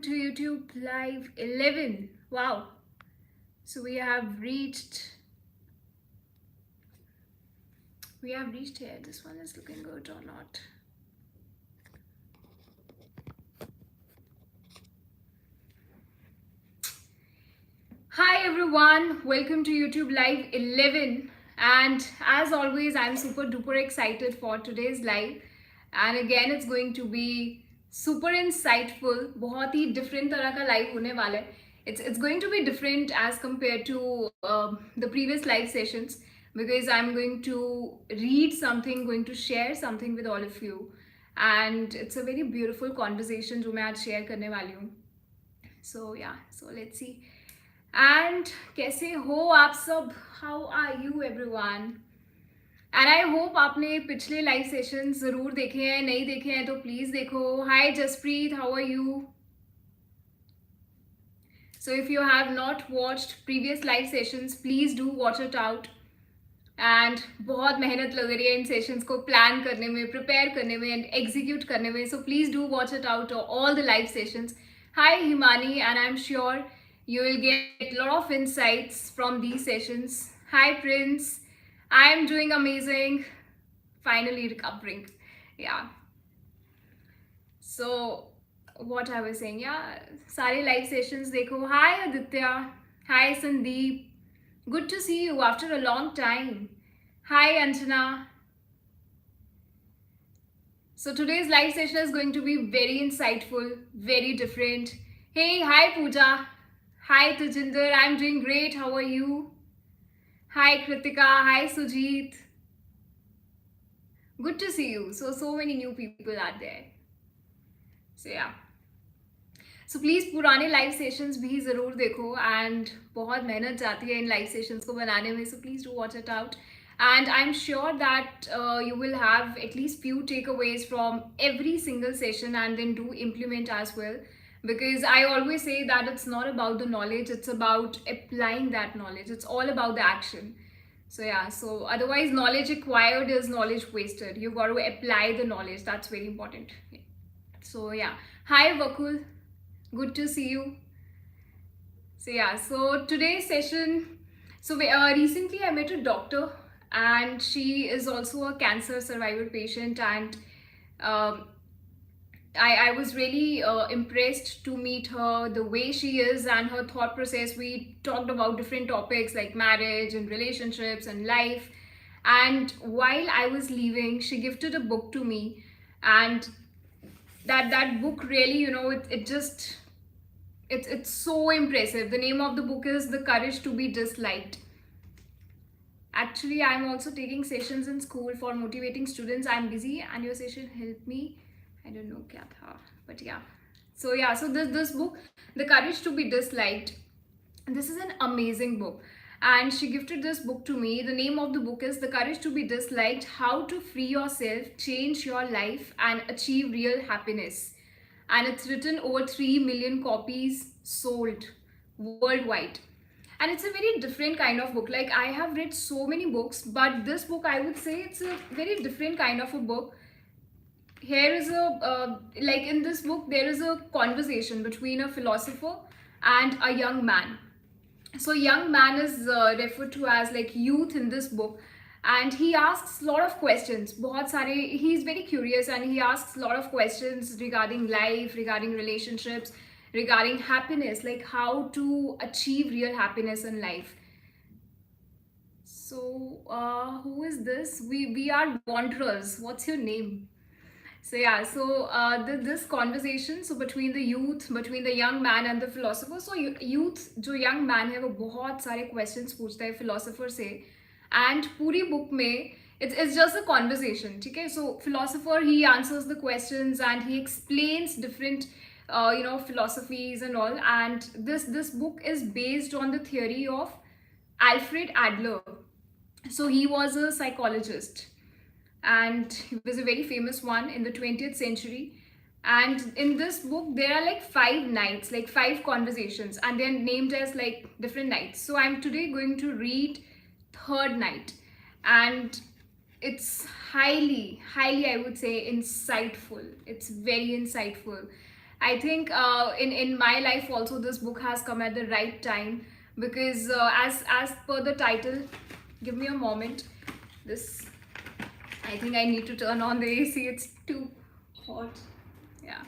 to YouTube Live 11. Wow. So we have reached here. This one is looking good or not? Hi everyone, welcome to YouTube Live 11. And as always, I'm super duper excited for today's live. And again, it's going to be super insightful. बहुत ही different तरह का live होने वाला है. It's going to be different as compared to the previous live sessions because I'm going to read something, going to share something with all of you. And it's a very beautiful conversation जो मैं आज share करने वाली हूँ. So yeah, so let's see. And कैसे हो आप सब? How are you everyone? And I hope आपने पिछले लाइव सेशन जरूर देखे हैं. नहीं देखे हैं तो प्लीज देखो. Hi Jaspreet, how are you? So if you have not watched previous live sessions please do watch it out. And बहुत मेहनत लग रही है इन सेशंस को प्लान करने में, प्रिपेयर करने में एंड एग्जीक्यूट करने में. So please do watch it out all the live sessions. Hi Himani, and I am sure you will get a lot of insights from these sessions. Hi Prince, I am doing amazing, finally recovering. Yeah, so what I was saying, yeah, sare live sessions dekho. Hi Aditya, hi Sandeep, good to see you after a long time. Hi Anjana. So today's live session is going to be very insightful, very different. Hey, hi Pooja. Hi Tajinder, I'm doing great. How are you? Hi Kritika, hi Sujit. Good to see you. So many new people out there. So yeah. So please पुराने live sessions भी ज़रूर देखो and बहुत मेहनत जाती है इन live sessions को बनाने में. So please do watch it out. And I'm sure that you will have at least few takeaways from every single session and then do implement as well. Because I always say that it's not about the knowledge, it's about applying that knowledge. It's all about the action. So yeah, so otherwise knowledge acquired is knowledge wasted. You got to apply the knowledge. That's very important. So yeah, hi Vakul, good to see you. So yeah, so today's session, so recently I met a doctor and she is also a cancer survivor patient, and I was really impressed to meet her, the way she is and her thought process. We talked about different topics like marriage and relationships and life. And while I was leaving, she gifted a book to me. And that book really, it's so impressive. The name of the book is The Courage to be Disliked. Actually, I'm also taking sessions in school for motivating students. I'm busy and your session helped me. I don't know kya tha, but yeah. So yeah, so this book, The Courage to be Disliked, this is an amazing book. And she gifted this book to me. The name of the book is The Courage to be Disliked, How to Free Yourself, Change Your Life and Achieve Real Happiness. And it's written over 3 million copies sold worldwide. And it's a very different kind of book. Like, I have read so many books, but this book, I would say it's a very different kind of a book. Here is like in this book, there is a conversation between a philosopher and a young man. So young man is referred to as like youth in this book, and he asks a lot of questions. He's very curious and he asks a lot of questions regarding life, regarding relationships, regarding happiness, like how to achieve real happiness in life. So who is this? We are wanderers. What's your name? So yeah, so this conversation, so between the young man and the philosopher. So youth, जो young man है वो बहुत सारे questions पूछता है philosopher से, and पूरी book में it's just a conversation, ठीक है? So philosopher, he answers the questions and he explains different philosophies and all. And this book is based on the theory of Alfred Adler. So he was a psychologist, and he was a very famous one in the 20th century. And in this book there are like 5 nights, like 5 conversations, and they're named as like different nights. So I'm today going to read third night, and it's highly I would say insightful. It's very insightful. I think in my life also this book has come at the right time, because as per the title, give me a moment. This, I think I need to turn on the AC. It's too hot. Yeah.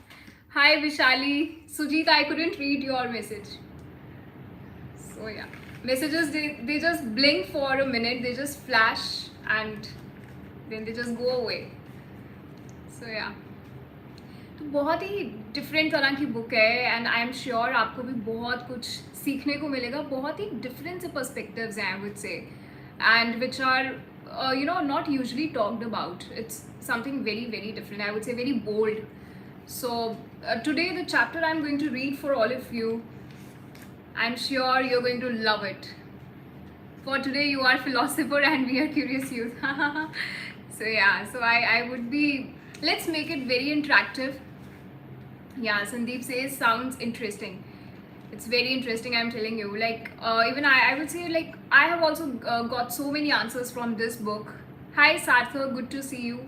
Hi Vishali, Sujit. I couldn't read your message. So yeah, messages, they just blink for a minute. They just flash and then they just go away. So yeah. तो बहुत ही different तरह की book है, and I am sure आपको भी बहुत कुछ सीखने को मिलेगा. बहुत ही डिफरेंट से पर्सपेक्टिव्स हैं, I would say, and which are you know not usually talked about. It's something very very different, I would say very bold. So today the chapter I'm going to read for all of you, I'm sure you're going to love it. For today you are philosopher and we are curious youth. So yeah, so I would be, let's make it very interactive. Yeah, Sandeep says sounds interesting. It's very interesting, I'm telling you. Like even I would say, like, I have also got so many answers from this book. Hi Sarthak, good to see you.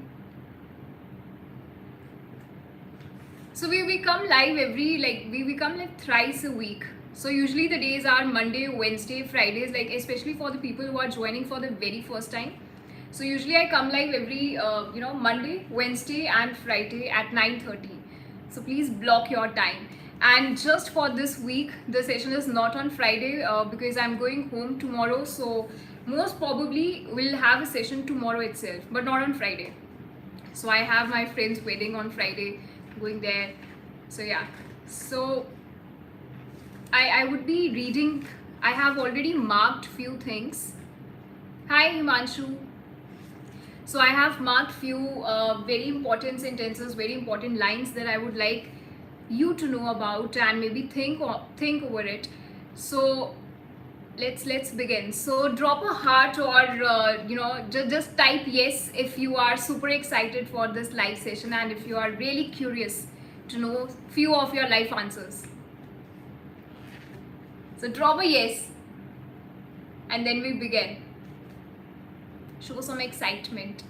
So we come live every, like, we come like thrice a week. So usually the days are Monday, Wednesday, Fridays, like especially for the people who are joining for the very first time. So usually I come live every you know, Monday, Wednesday and Friday at 9:30. So please block your time. And just for this week, the session is not on Friday because I'm going home tomorrow. So most probably we'll have a session tomorrow itself, but not on Friday. So I have my friend's wedding on Friday, going there. So yeah, so I would be reading. I have already marked few things. Hi Himanshu. So I have marked few very important sentences, very important lines that I would like you to know about and maybe think over it. So let's begin. So drop a heart, or you know, just type yes if you are super excited for this live session and if you are really curious to know few of your life answers. So drop a yes and then we begin. Show some excitement.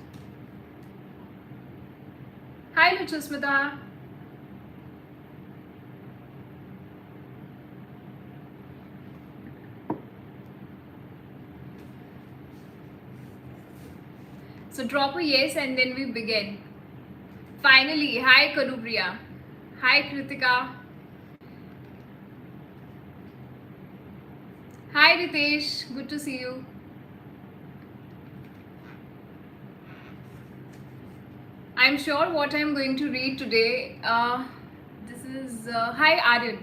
Hi Luchusmita. So drop a yes and then we begin. Finally, hi Kanupriya. Hi Kritika. Hi Ritesh, good to see you. I'm sure what I'm going to read today, this is, hi Aryan.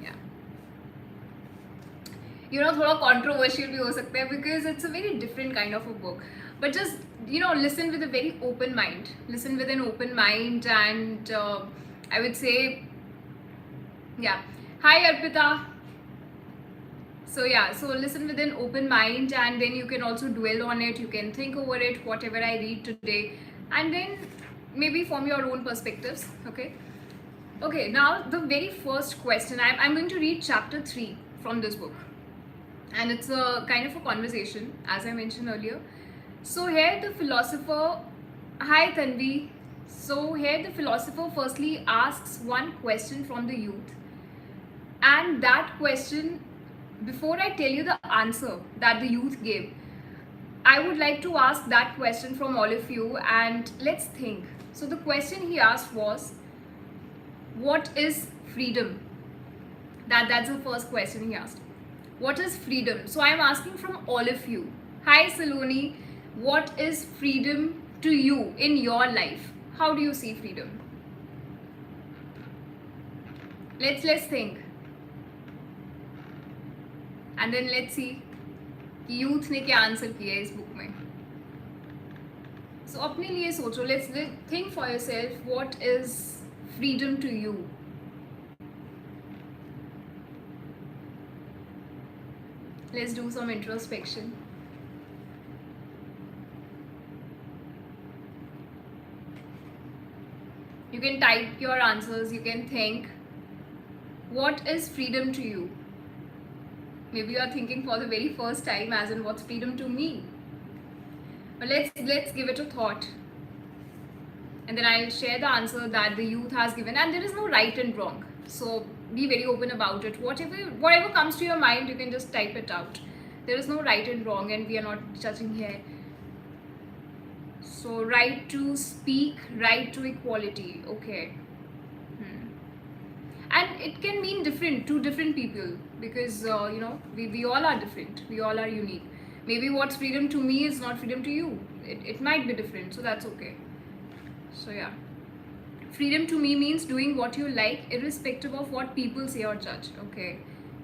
Yeah. You know, थोड़ा controversial भी हो सकता है because it's a very different kind of a book. But just, you know, listen with a very open mind. Listen with an open mind, and I would say, yeah. Hi Arpita. So yeah, so listen with an open mind, and then you can also dwell on it. You can think over it, whatever I read today, and then maybe form your own perspectives. Okay. Okay, now the very first question. I'm going to read chapter 3 from this book, and it's a kind of a conversation, as I mentioned earlier. So here the philosopher, hi Tanvi. So here the philosopher firstly asks one question from the youth, and that question, before I tell you the answer that the youth gave, I would like to ask that question from all of you, and let's think. So the question he asked was, what is freedom? That's the first question he asked. What is freedom? So I'm asking from all of you. Hi Saloni, what is freedom to you in your life? How do you see freedom? Let's think. And then let's see कि youth ने क्या answer किया है इस book में. So अपने लिए सोचो. Let's think for yourself. What is freedom to you? Let's do some introspection. You can type your answers. You can think. What is freedom to you? Maybe you are thinking for the very first time, as in, what's freedom to me? But let's give it a thought. and then I'll share the answer that the youth has given. And there is no right and wrong, so be very open about it. Whatever comes to your mind, you can just type it out. There is no right and wrong, and we are not judging here. So right to speak, right to equality. Okay. And it can mean different to different people, because we all are different, we all are unique. Maybe what's freedom to me is not freedom to you. It might be different, so that's okay. So yeah, freedom to me means doing what you like irrespective of what people say or judge. Okay,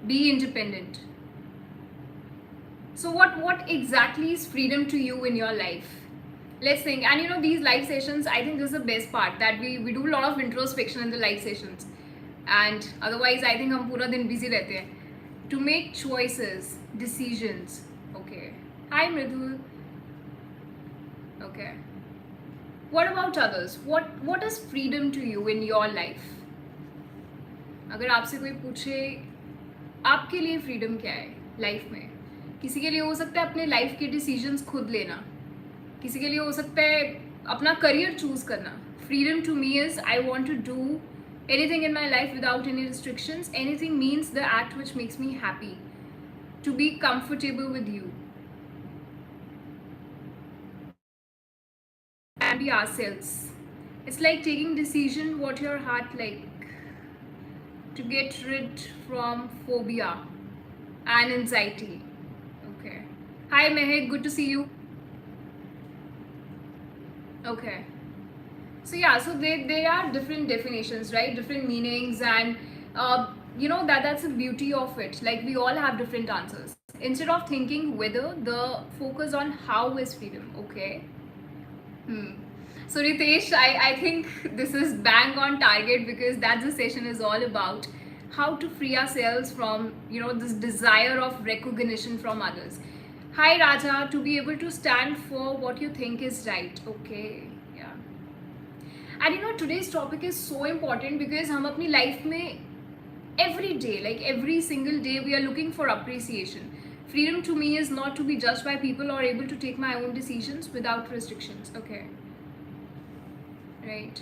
be independent. So what exactly is freedom to you in your life? Let's think. And these live sessions, I think this is the best part, that we do a lot of introspection in the live sessions, and otherwise I think हम पूरा दिन busy रहते हैं. To make choices, decisions. Okay. Hi Mridul. Okay. What about others? What is freedom to you in your life? अगर आपसे कोई पूछे आपके लिए फ्रीडम क्या है लाइफ में, किसी के लिए हो सकता है अपने लाइफ के डिसीजंस खुद लेना, किसी के लिए हो सकता है अपना करियर चूज करना. Freedom to me is I want to do anything in my life without any restrictions. Anything means the act which makes me happy, to be comfortable with you and be ourselves. It's like taking decision what your heart like, to get rid from phobia and anxiety. Okay. Hi Mehek, good to see you. Okay. So yeah, so there are different definitions, right? Different meanings, and that's the beauty of it. Like, we all have different answers. Instead of thinking whether, the focus on how is freedom. Okay. So Ritesh, I think this is bang on target, because that's the session is all about, how to free ourselves from this desire of recognition from others. Hi Raja, to be able to stand for what you think is right. Okay. And today's topic is so important, because हम अपनी life में every day, like every single day, we are looking for appreciation. Freedom to me is not to be judged by people, or able to take my own decisions without restrictions. Okay. Right.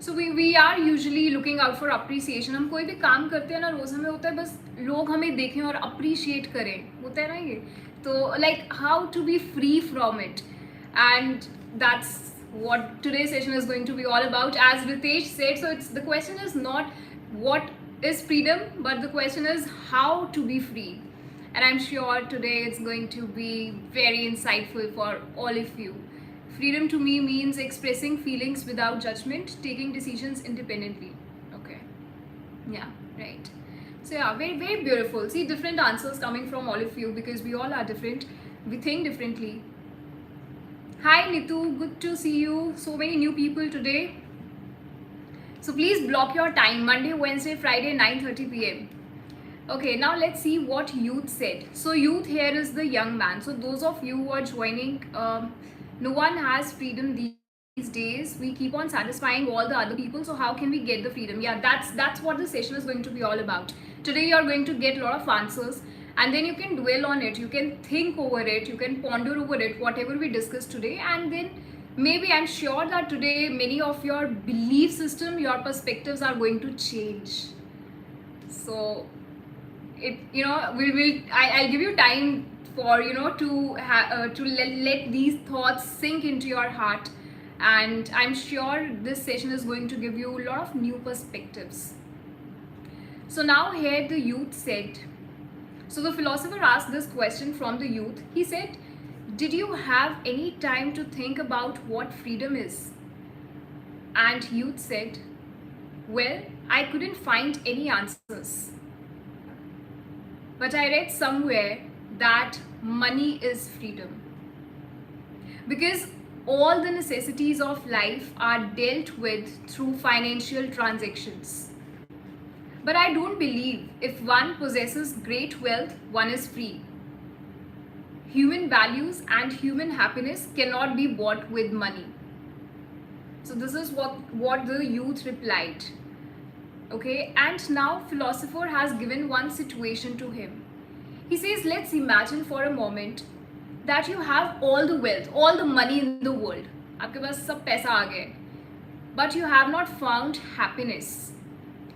So we are usually looking out for appreciation. हम कोई भी काम करते हैं ना, रोज हमें होता है बस लोग हमें देखें और appreciate करें, होता है ना ये. तो like how to be free from it, and that's what today's session is going to be all about, as Ritesh said. So the question is not what is freedom, but the question is how to be free. And I'm sure today it's going to be very insightful for all of you. Freedom to me means expressing feelings without judgment, taking decisions independently. Okay. Yeah, right. So yeah, very, very beautiful. See, different answers coming from all of you, because we all are different. We think differently. Hi Nitu, good to see you. So many new people today. So please block your time, Monday, Wednesday, Friday, 9:30 p.m. Okay, now let's see what youth said. So youth here is the young man. So those of you who are joining, no one has freedom these days. We keep on satisfying all the other people. So how can we get the freedom? Yeah, that's what the session is going to be all about. Today you are going to get a lot of answers, and then you can dwell on it, you can think over it, you can ponder over it, whatever we discussed today. And then maybe, I'm sure that today many of your belief system, your perspectives are going to change. So I'll give you time for to let these thoughts sink into your heart, and I'm sure this session is going to give you a lot of new perspectives. So now here the youth said, so the philosopher asked this question from the youth. He said, did you have any time to think about what freedom is? And youth said, well, I couldn't find any answers, but I read somewhere that money is freedom, because all the necessities of life are dealt with through financial transactions. But I don't believe if one possesses great wealth, one is free. Human values and human happiness cannot be bought with money. So this is what the youth replied. Okay, and now philosopher has given one situation to him. He says, let's imagine for a moment that you have all the wealth, all the money in the world. आपके पास सब पैसा आ गया है. but you have not found happiness,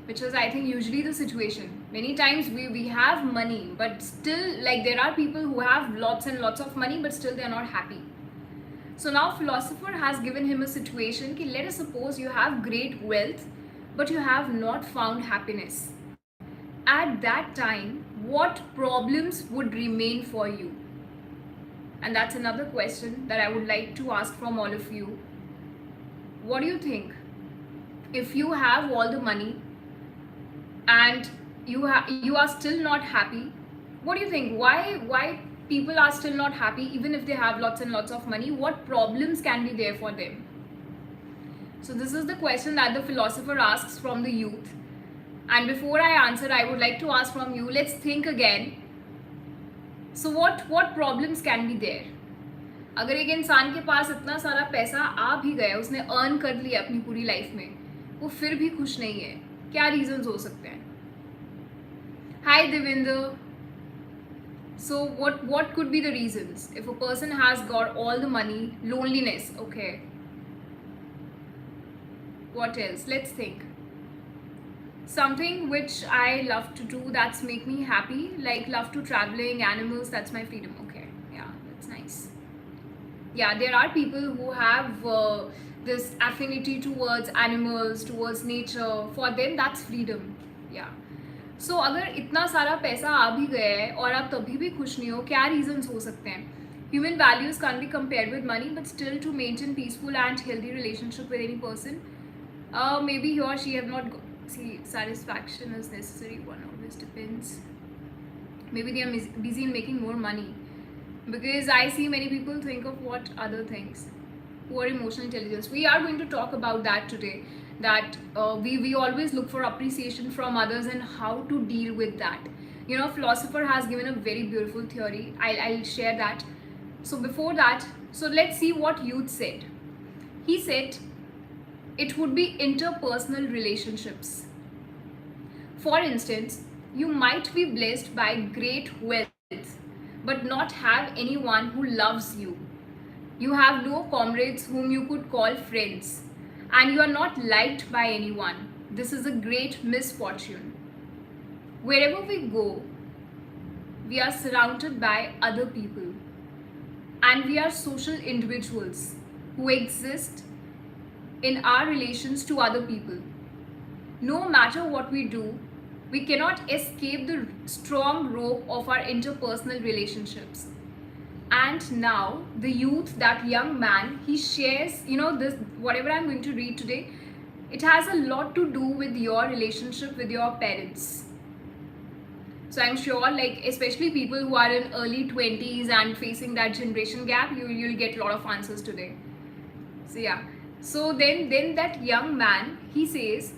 which is, I think, usually the situation. Many times we have money, but still, like, there are people who have lots and lots of money, but still they are not happy. So now philosopher has given him a situation ki, let us suppose you have great wealth, but you have not found happiness. At that time, what problems would remain for you? And that's another question that I would like to ask from all of you. What do you think? If you have all the money and you are still not happy, what do you think? Why people are still not happy even if they have lots and lots of money? What problems can be there for them? So this is the question that the philosopher asks from the youth. And before I answer, I would like to ask from you, let's think again. So what problems can be there? अगर एक इंसान के पास इतना सारा पैसा आ भी गया, उसने अर्न कर लिया अपनी पूरी लाइफ में, वो फिर भी खुश नहीं है, क्या रीजंस हो सकते हैं? हाय Devendra. So what could be the reasons? If a person has got all the money, loneliness, okay. What else? Let's think. Something which I love to do, that's make me happy, like love to traveling, animals, that's my freedom. Okay, yeah, that's nice. Yeah, there are people who have this affinity towards animals, towards nature. For them, that's freedom. Yeah. So अगर इतना सारा पैसा आ भी गया है और आप तभी भी खुश नहीं हो, क्या reasons हो सकते हैं? Human values can't be compared with money, but still to maintain peaceful and healthy relationship with any person, maybe he or she have not see, satisfaction is necessary, one always depends. Maybe they are busy in making more money, because I see many people think of what other things. Poor emotional intelligence, we are going to talk about that today, that we always look for appreciation from others and how to deal with that. You know, philosopher has given a very beautiful theory. I'll share that. So before that, so let's see what youth said. He said it would be interpersonal relationships. For instance, you might be blessed by great wealth, but not have anyone who loves you. You have no comrades whom you could call friends, and you are not liked by anyone. This is a great misfortune. Wherever we go, we are surrounded by other people, and we are social individuals who exist in our relations to other people. No matter what we do, we cannot escape the strong rope of our interpersonal relationships. And now the youth, that young man, he shares, you know, this, whatever I'm going to read today, it has a lot to do with your relationship with your parents. So I'm sure, like, especially people who are in early 20s and facing that generation gap, you'll get a lot of answers today. So yeah. So then that young man, he says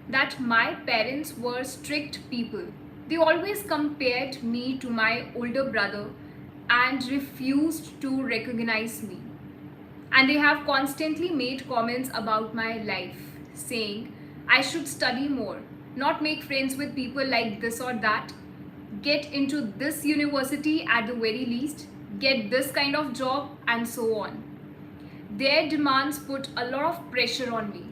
that my parents were strict people. They always compared me to my older brother and refused to recognize me. And they have constantly made comments about my life, saying I should study more, not make friends with people like this or that, get into this university at the very least, get this kind of job, and so on. Their demands put a lot of pressure on me.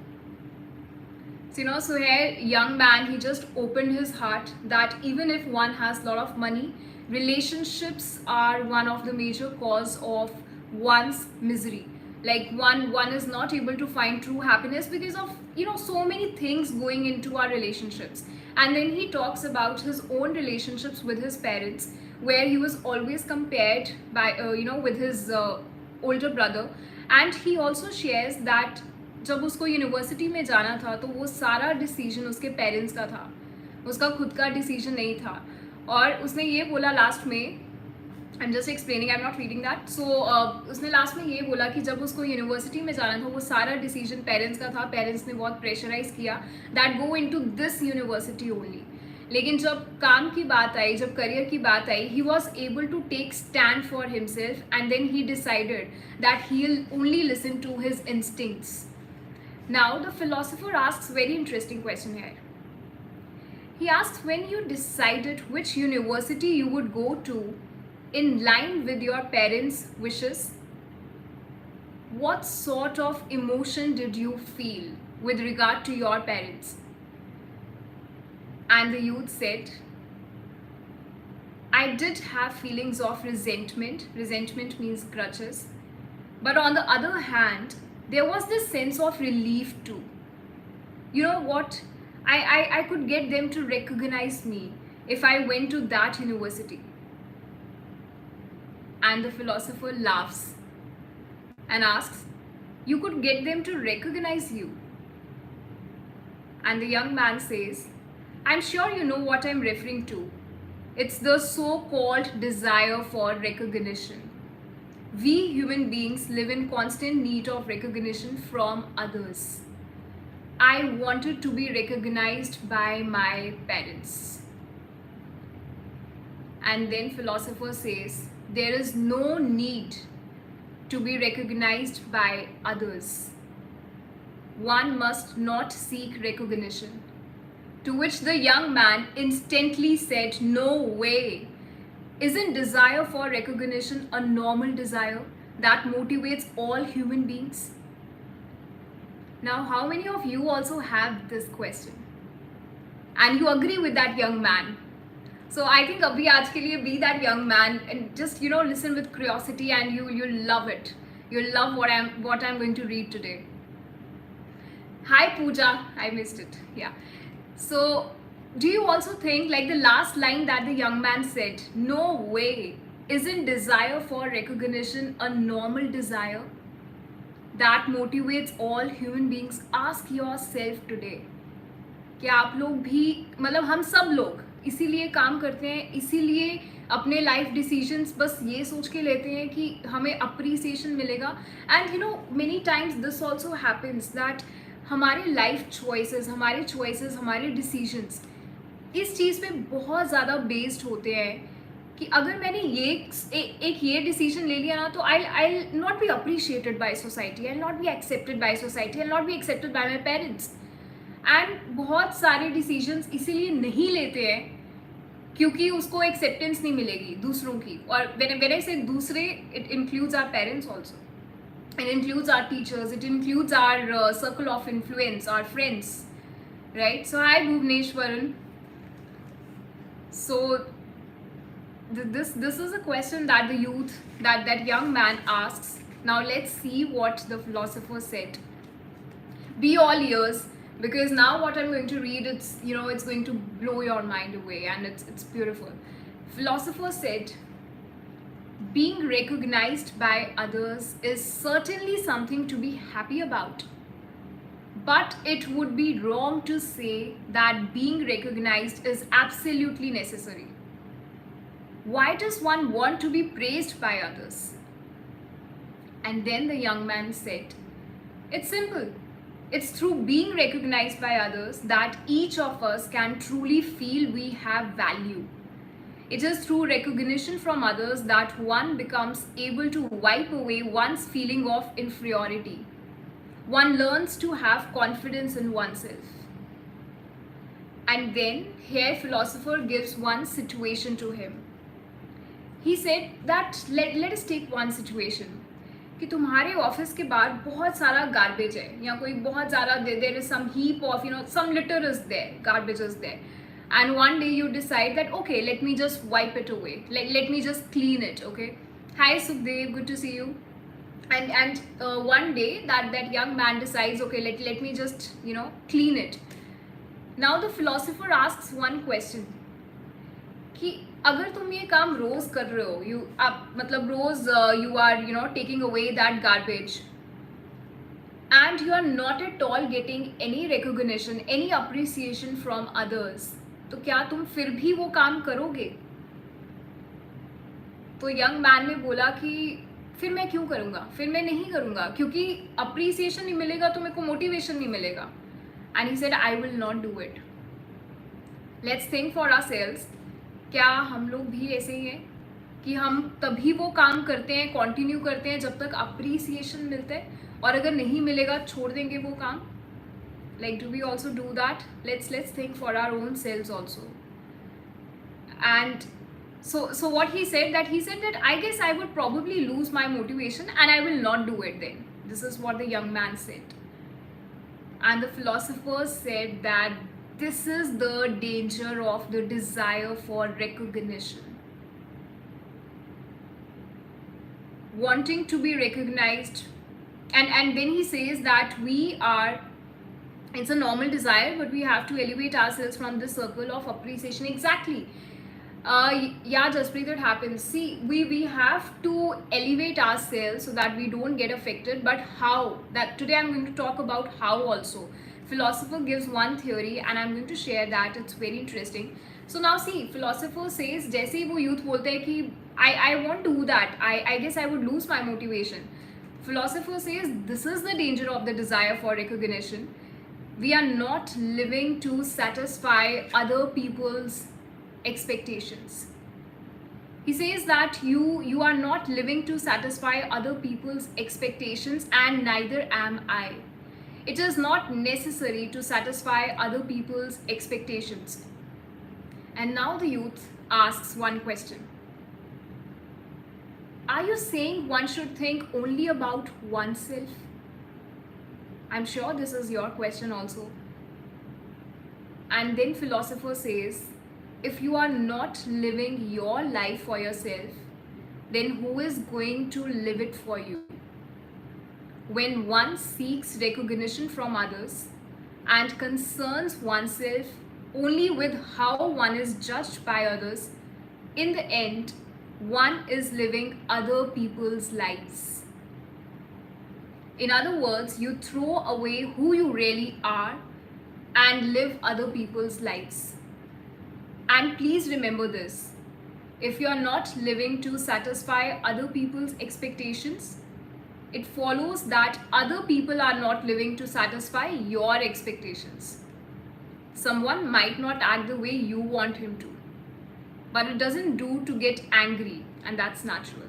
So, you know, so here, young man, he just opened his heart that even if one has a lot of money, relationships are one of the major cause of one's misery. Like one is not able to find true happiness because of, you know, so many things going into our relationships. And then he talks about his own relationships with his parents, where he was always compared by, with his older brother. And he also shares that जब उसको university में जाना था तो वो सारा decision उसके parents का था, उसका खुद का डिसीजन नहीं था. और उसने ये बोला लास्ट में, I am just explaining, I am not reading that. So उसने लास्ट में ये बोला कि जब उसको यूनिवर्सिटी में जाना था वो सारा डिसीजन पेरेंट्स का था. पेरेंट्स ने बहुत प्रेशराइज किया that go into this university only. लेकिन जब काम की बात आई, जब करियर की बात आई, he was able to take stand for himself and then he decided that he will only listen to his instincts. Now the philosopher asks very interesting question here. He asks, when you decided which university you would go to in line with your parents' wishes, what sort of emotion did you feel? with regard to your parents? And the youth said, I did have feelings of resentment. Resentment means grudges. But on the other hand, there was this sense of relief too. You know what? I could get them to recognize me if I went to that university. And the philosopher laughs and asks, you could get them to recognize you? And the young man says, I'm sure you know what I'm referring to. It's the so-called desire for recognition. We human beings live in constant need of recognition from others. I wanted to be recognized by my parents. And then philosopher says, there is no need to be recognized by others. One must not seek recognition. To which the young man instantly said, no way. Isn't desire for recognition a normal desire that motivates all human beings? Now, how many of you also have this question? And you agree with that young man? So I think abhi aaj ke liye be that young man and just, listen with curiosity, and you'll love it. You'll love what I'm going to read today. Hi Pooja, I missed it. Yeah. So do you also think, like the last line that the young man said, no way, isn't desire for recognition a normal desire that motivates all human beings? Ask yourself today, क्या आप लोग भी, मतलब हम सब लोग इसीलिए काम करते हैं, इसीलिए अपने लाइफ डिसीजंस बस ये सोच के लेते हैं कि हमें अप्रिसिएशन मिलेगा. And many times this also happens that हमारे लाइफ चॉइसेस, हमारे डिसीजंस इस चीज़ पे बहुत ज़्यादा बेस्ड होते हैं कि अगर मैंने एक ये डिसीजन ले लिया ना, तो I not be appreciated by society, I not be accepted by society, I not be accepted by my parents. And बहुत सारे डिसीजंस इसीलिए नहीं लेते हैं क्योंकि उसको एक्सेप्टेंस नहीं मिलेगी दूसरों की. और व्हेन आई से दूसरे, it includes our parents also, it includes our teachers, it includes our circle of influence, our friends, right? So hi Bhuvneshwaran. So this is a question that the youth, that young man asks. Now let's see what the philosopher said. Be all ears, because now what I'm going to read, it's going to blow your mind away, and it's beautiful. Philosopher said, being recognized by others is certainly something to be happy about. But it would be wrong to say that being recognized is absolutely necessary. Why does one want to be praised by others? And then the young man said, it's simple. It's through being recognized by others that each of us can truly feel we have value. It is through recognition from others that one becomes able to wipe away one's feeling of inferiority. One learns to have confidence in oneself. And then here philosopher gives one situation to him. He said that let us take one situation कि तुम्हारे office के बाहर बहुत सारा garbage है, या कोई बहुत ज़्यादा there is some heap of some litter is there, garbage is there. And one day you decide that, okay, let me just wipe it away. Let me just clean it, okay? Hi Sukhdev, good to see you. And one day that young man decides, okay, let me just, clean it. Now the philosopher asks one question. कि अगर तुम ये काम रोज कर रहे हो, मतलब रोज you are, taking away that garbage, and you are not at all getting any recognition, any appreciation from others, तो क्या तुम फिर भी वो काम करोगे? तो यंग मैन ने बोला कि फिर मैं क्यों करूँगा, फिर मैं नहीं करूँगा, क्योंकि अप्रिसिएशन नहीं मिलेगा तो मेरे को मोटिवेशन नहीं मिलेगा. And he said I will not do it. Let's think for ourselves. क्या हम लोग भी ऐसे ही हैं कि हम तभी वो काम करते हैं, कंटिन्यू करते हैं जब तक अप्रिसिएशन मिलता है, और अगर नहीं मिलेगा छोड़ देंगे वो काम? Like, do we also do that? Let's think for our own selves also. And so what he said that I guess I would probably lose my motivation and I will not do it then. This is what the young man said. And the philosopher said that this is the danger of the desire for recognition. Wanting to be recognized, and then he says that it's a normal desire, but we have to elevate ourselves from the circle of appreciation. Exactly. Yeah, Jaspreet, it happens. See, we have to elevate ourselves so that we don't get affected. But how? That today I'm going to talk about how also. Philosopher gives one theory, and I'm going to share that. It's very interesting. So now see, philosopher says, जैसे ही वो youth बोलते हैं कि I won't do that. I guess I would lose my motivation. Philosopher says this is the danger of the desire for recognition. We are not living to satisfy other people's expectations. He says that you are not living to satisfy other people's expectations, and neither am I. It is not necessary to satisfy other people's expectations. And now the youth asks one question. Are you saying one should think only about oneself? I'm sure this is your question also. And then philosopher says, if you are not living your life for yourself, then who is going to live it for you? When one seeks recognition from others and concerns oneself only with how one is judged by others, in the end, one is living other people's lives. In other words, you throw away who you really are and live other people's lives. And please remember this, if you are not living to satisfy other people's expectations, it follows that other people are not living to satisfy your expectations. Someone might not act the way you want him to, but it doesn't do to get angry, and that's natural.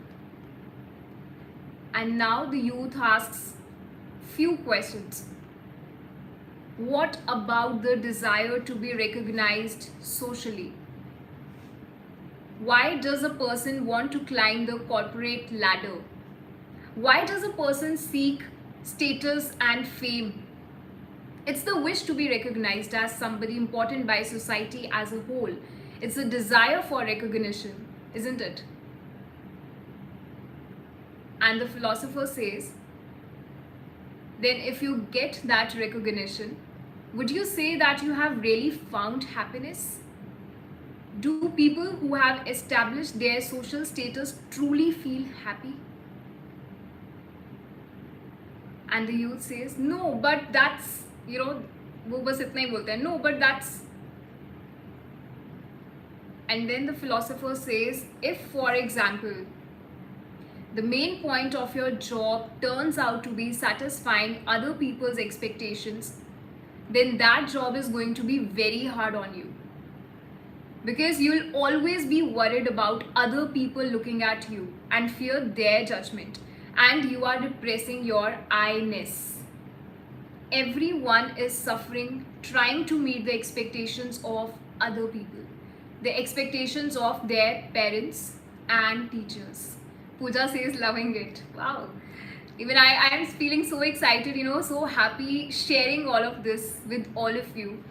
And now the youth asks few questions. What about the desire to be recognized socially? Why does a person want to climb the corporate ladder? Why does a person seek status and fame? It's the wish to be recognized as somebody important by society as a whole. It's a desire for recognition, isn't it? And the philosopher says, then if you get that recognition, would you say that you have really found happiness? Do people who have established their social status truly feel happy? And the youth says, no, but that's, वो बस इतना ही बोलते हैं, no, but that's. And then the philosopher says, if, for example, the main point of your job turns out to be satisfying other people's expectations, then that job is going to be very hard on you. Because you'll always be worried about other people looking at you and fear their judgment. And you are depressing your I-ness. Everyone is suffering trying to meet the expectations of other people. The expectations of their parents and teachers. Pooja says loving it. Wow. Even I am feeling so excited, so happy sharing all of this with all of you.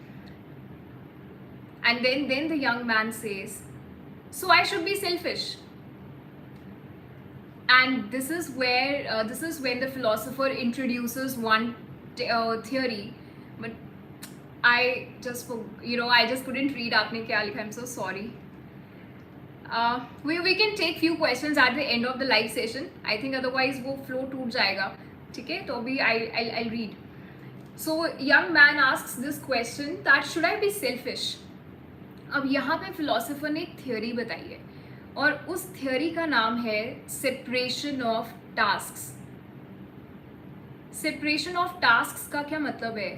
And then the young man says, so I should be selfish. And this is when the philosopher introduces one theory, but I just couldn't read आपने क्या लिखा. I'm so sorry. We can take few questions at the end of the live session. I think otherwise वो flow टूट जाएगा. ठीक है, तो अभी I'll read. So young man asks this question that should I be selfish? अब यहाँ पे philosopher ने एक theory बताई है और उस theory का नाम है separation of tasks. Separation of tasks का क्या मतलब है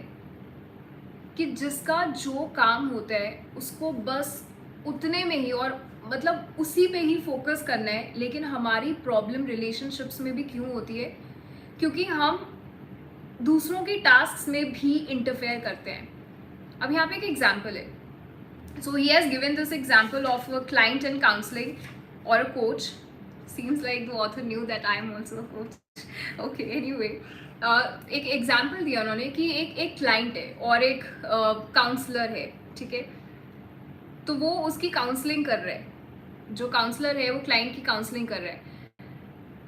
कि जिसका जो काम होता है उसको बस उतने में ही और मतलब उसी पे ही फोकस करना है. लेकिन हमारी प्रॉब्लम रिलेशनशिप्स में भी क्यों होती है? क्योंकि हम दूसरों की टास्क्स में भी इंटरफेयर करते हैं. अब यहाँ पे एक एग्जांपल है. So he has given this example of a client in counseling or a coach. Seems like the author knew that I am also a coach. Okay, anyway, एक एग्जाम्पल दिया उन्होंने कि एक क्लाइंट है और एक काउंसलर है, ठीक है. तो वो उसकी काउंसलिंग कर रहा है, जो काउंसलर है वो क्लाइंट की काउंसलिंग कर रहा है.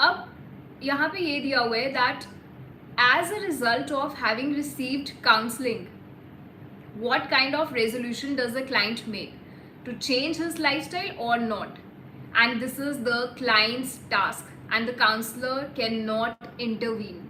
अब यहाँ पे ये दिया हुआ है that as a result of having received counselling, what kind of resolution does the client make to change his lifestyle or not? And this is the client's task, and the counselor cannot intervene.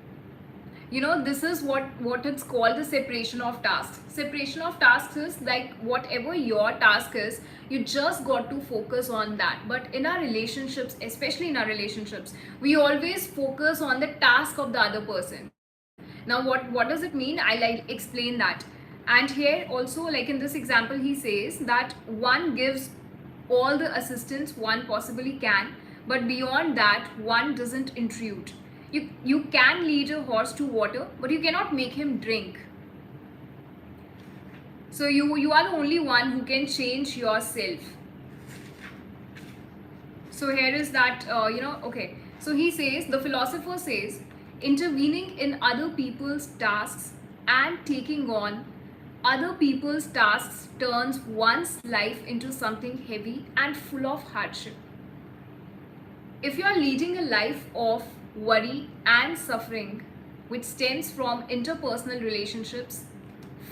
You know, this is what it's called, the separation of tasks. Separation of tasks is like whatever your task is, you just got to focus on that. But in our relationships, especially in our relationships, we always focus on the task of the other person. Now what does it mean? I'll explain that. And here also, like in this example, he says that one gives all the assistance one possibly can, but beyond that one doesn't intrude. You can lead a horse to water, but you cannot make him drink. So you are the only one who can change yourself. So here is that okay, so he says, the philosopher says, intervening in other people's tasks and taking on other people's tasks turns one's life into something heavy and full of hardship. If you are leading a life of worry and suffering which stems from interpersonal relationships,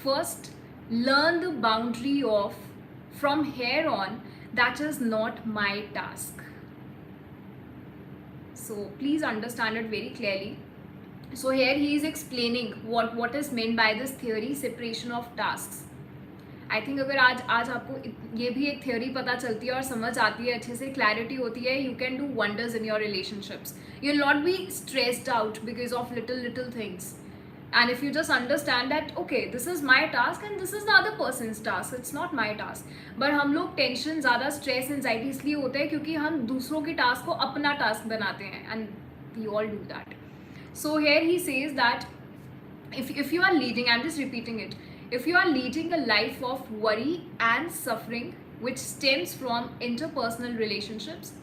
first learn the boundary of, from here on, that is not my task. So please understand it very clearly. So here he is explaining what is meant by this theory, separation of tasks. I think अगर आज आपको ये भी एक theory पता चलती है और समझ आती है, अच्छे से clarity होती है, you can do wonders in your relationships. You'll not be stressed out because of little things. And if you just understand that okay, this is my task and this is the other person's task, it's not my task. But हम लोग tension ज़्यादा, stress, anxiety इसलिए होता है क्योंकि हम दूसरों के टास्क को अपना टास्क बनाते हैं, and we all do that. So here he says that if you are leading, I'm just repeating it, if you are leading a life of worry and suffering which stems from interpersonal relationships,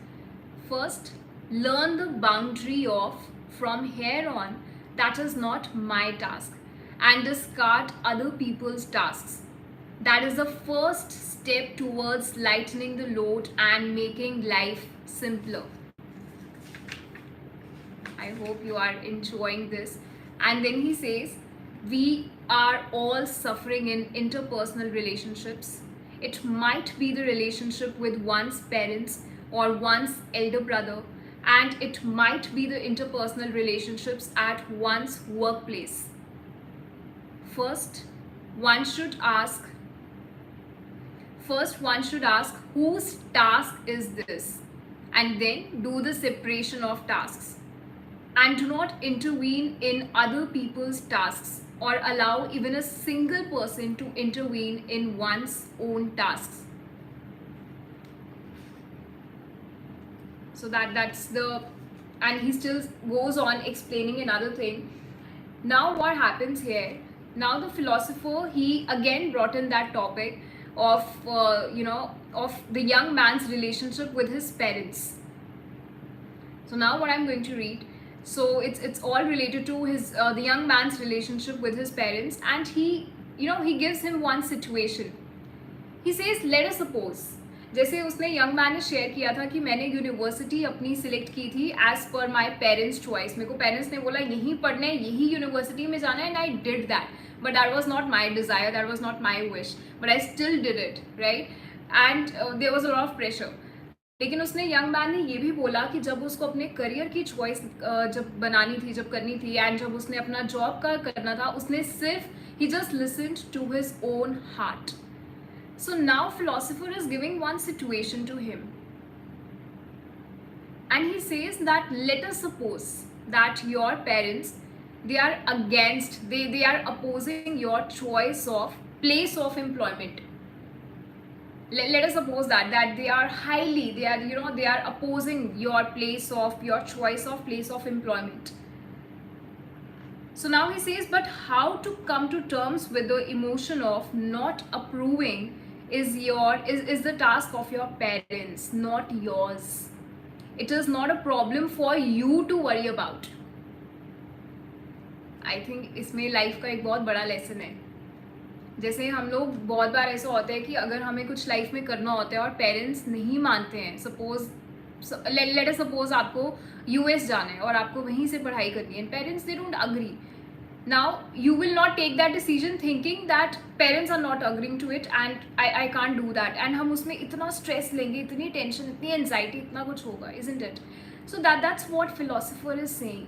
first learn the boundary of, from here on, that is not my task, and discard other people's tasks. That is the first step towards lightening the load and making life simpler. I hope you are enjoying this. And then he says, we are all suffering in interpersonal relationships. It might be the relationship with one's parents or one's elder brother, and it might be the interpersonal relationships at one's workplace. First, one should ask whose task is this, and then do the separation of tasks. And do not intervene in other people's tasks or allow even a single person to intervene in one's own tasks. So that's the, and he still goes on explaining another thing. Now what happens here, now the philosopher, he again brought in that topic of of the young man's relationship with his parents. So now what I'm going to read, so it's all related to his the young man's relationship with his parents, and he gives him one situation. He says, let us suppose, जैसे उसने young man ने share किया था कि मैंने university अपनी select की थी as per my parents choice. मेरे को पेरेंट्स ने बोला यहीं पढ़ना है, यही यूनिवर्सिटी में जाना है, and I did that, but that was not my desire, that was not my wish, but I still did it, right, and there was a lot of pressure. लेकिन उसने यंग मैन ने ये भी बोला कि जब उसको अपने करियर की चॉइस जब बनानी थी, जब करनी थी, एंड जब उसने अपना जॉब का करना था, उसने सिर्फ ही just listened to his own heart. So now philosopher is giving one situation to him, and he says that let us suppose that your parents, they are against, they are opposing your choice of place of employment. Let us suppose that they are highly, they are opposing your choice of place of employment. So now he says, but how to come to terms with the emotion of not approving is the task of your parents, not yours. It is not a problem for you to worry about. I think इसमें life का एक बहुत बड़ा lesson है. जैसे हम लोग बहुत बार ऐसा होता है कि अगर हमें कुछ लाइफ में करना होता है और पेरेंट्स नहीं मानते हैं, सपोज लेट अस सपोज आपको यूएस जाना है और आपको वहीं से पढ़ाई करनी है, and parents they don't agree. Now you will not take that decision thinking that parents are not agreeing to it and I can't do that, and हम उसमें इतना stress लेंगे, इतनी tension, इतनी anxiety, इतना कुछ होगा, isn't it? So that's what philosopher is saying,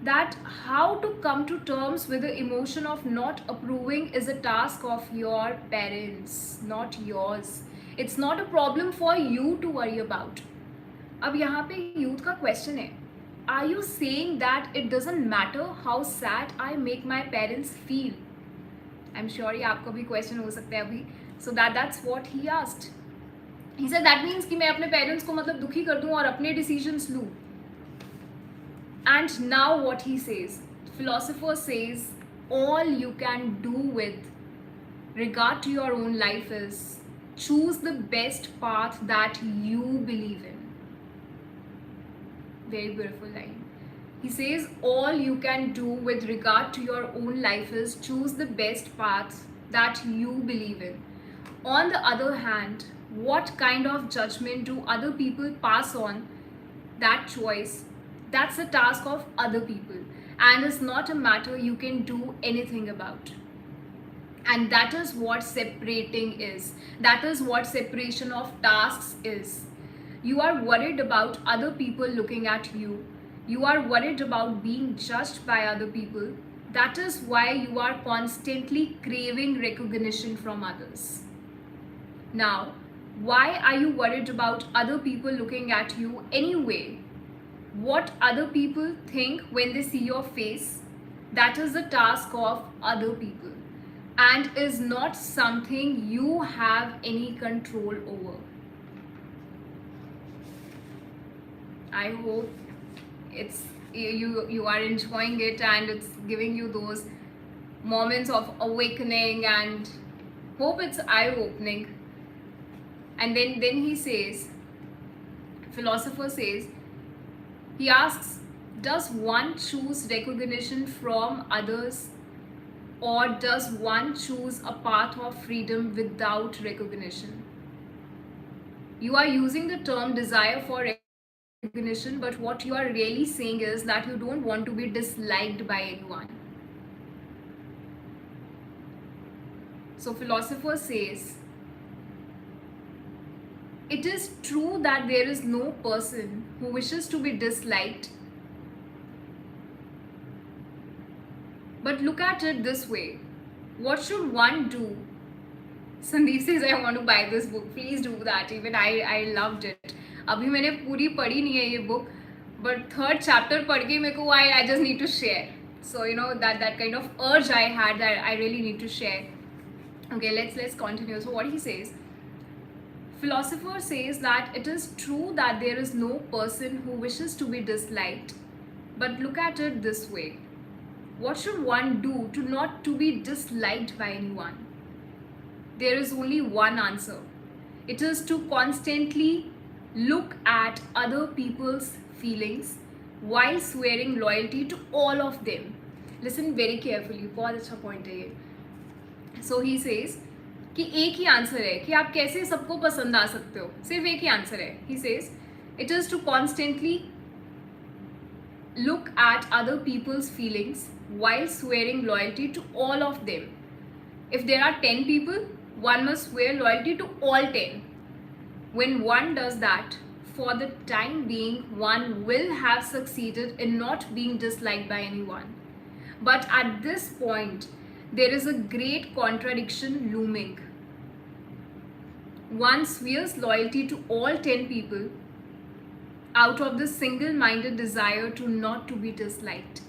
that how to come to terms with the emotion of not approving is a task of your parents, not yours. It's not a problem for you to worry about. अब यहाँ पे youth का question है, are you saying that it doesn't matter how sad I make my parents feel? I'm sure ये आपको भी question हो सकता है अभी. So that's what he asked. He said that means कि मैं अपने parents को मतलब दुखी कर दूँ और अपने decisions लूँ. And now what he says, philosopher says, all you can do with regard to your own life is choose the best path that you believe in. Very beautiful line. He says all you can do with regard to your own life is choose the best path that you believe in. On the other hand, what kind of judgment do other people pass on that choice? That's the task of other people and is not a matter you can do anything about. And that is what separating is. That is what separation of tasks is. You are worried about other people looking at you. You are worried about being judged by other people. That is why you are constantly craving recognition from others. Now, why are you worried about other people looking at you anyway? What other people think when they see your face, that is the task of other people and is not something you have any control over. I hope it's you are enjoying it and it's giving you those moments of awakening, and hope it's eye-opening. And then he says, philosopher says, he asks, does one choose recognition from others or does one choose a path of freedom without recognition? You are using the term desire for recognition, but what you are really saying is that you don't want to be disliked by anyone. So philosopher says, it is true that there is no person who wishes to be disliked, but look at it this way, what should one do? Sandeep says, I want to buy this book. Please do that. Even I loved it. अभी मैंने पूरी पढ़ी नहीं है ये book, but third chapter पढ़ के मेरे को I just need to share. So you know that kind of urge I had that I really need to share. Okay, let's continue. So what he says, philosopher says that it is true that there is no person who wishes to be disliked, but look at it this way, what should one do to not to be disliked by anyone? There is only one answer. It is to constantly look at other people's feelings while swearing loyalty to all of them. Listen very carefully, बहुत अच्छा point है ये. So he says कि एक ही answer है कि आप कैसे सबको पसंद आ सकते हो, सिर्फ एक ही आंसर है. He says it is to constantly look at other people's feelings while swearing loyalty to all of them. If there are 10 people, one must swear loyalty to all 10. When one does that, for the time being, one will have succeeded in not being disliked by anyone. But at this point, there is a great contradiction looming. One swears loyalty to all 10 people out of the single-minded desire to not to be disliked.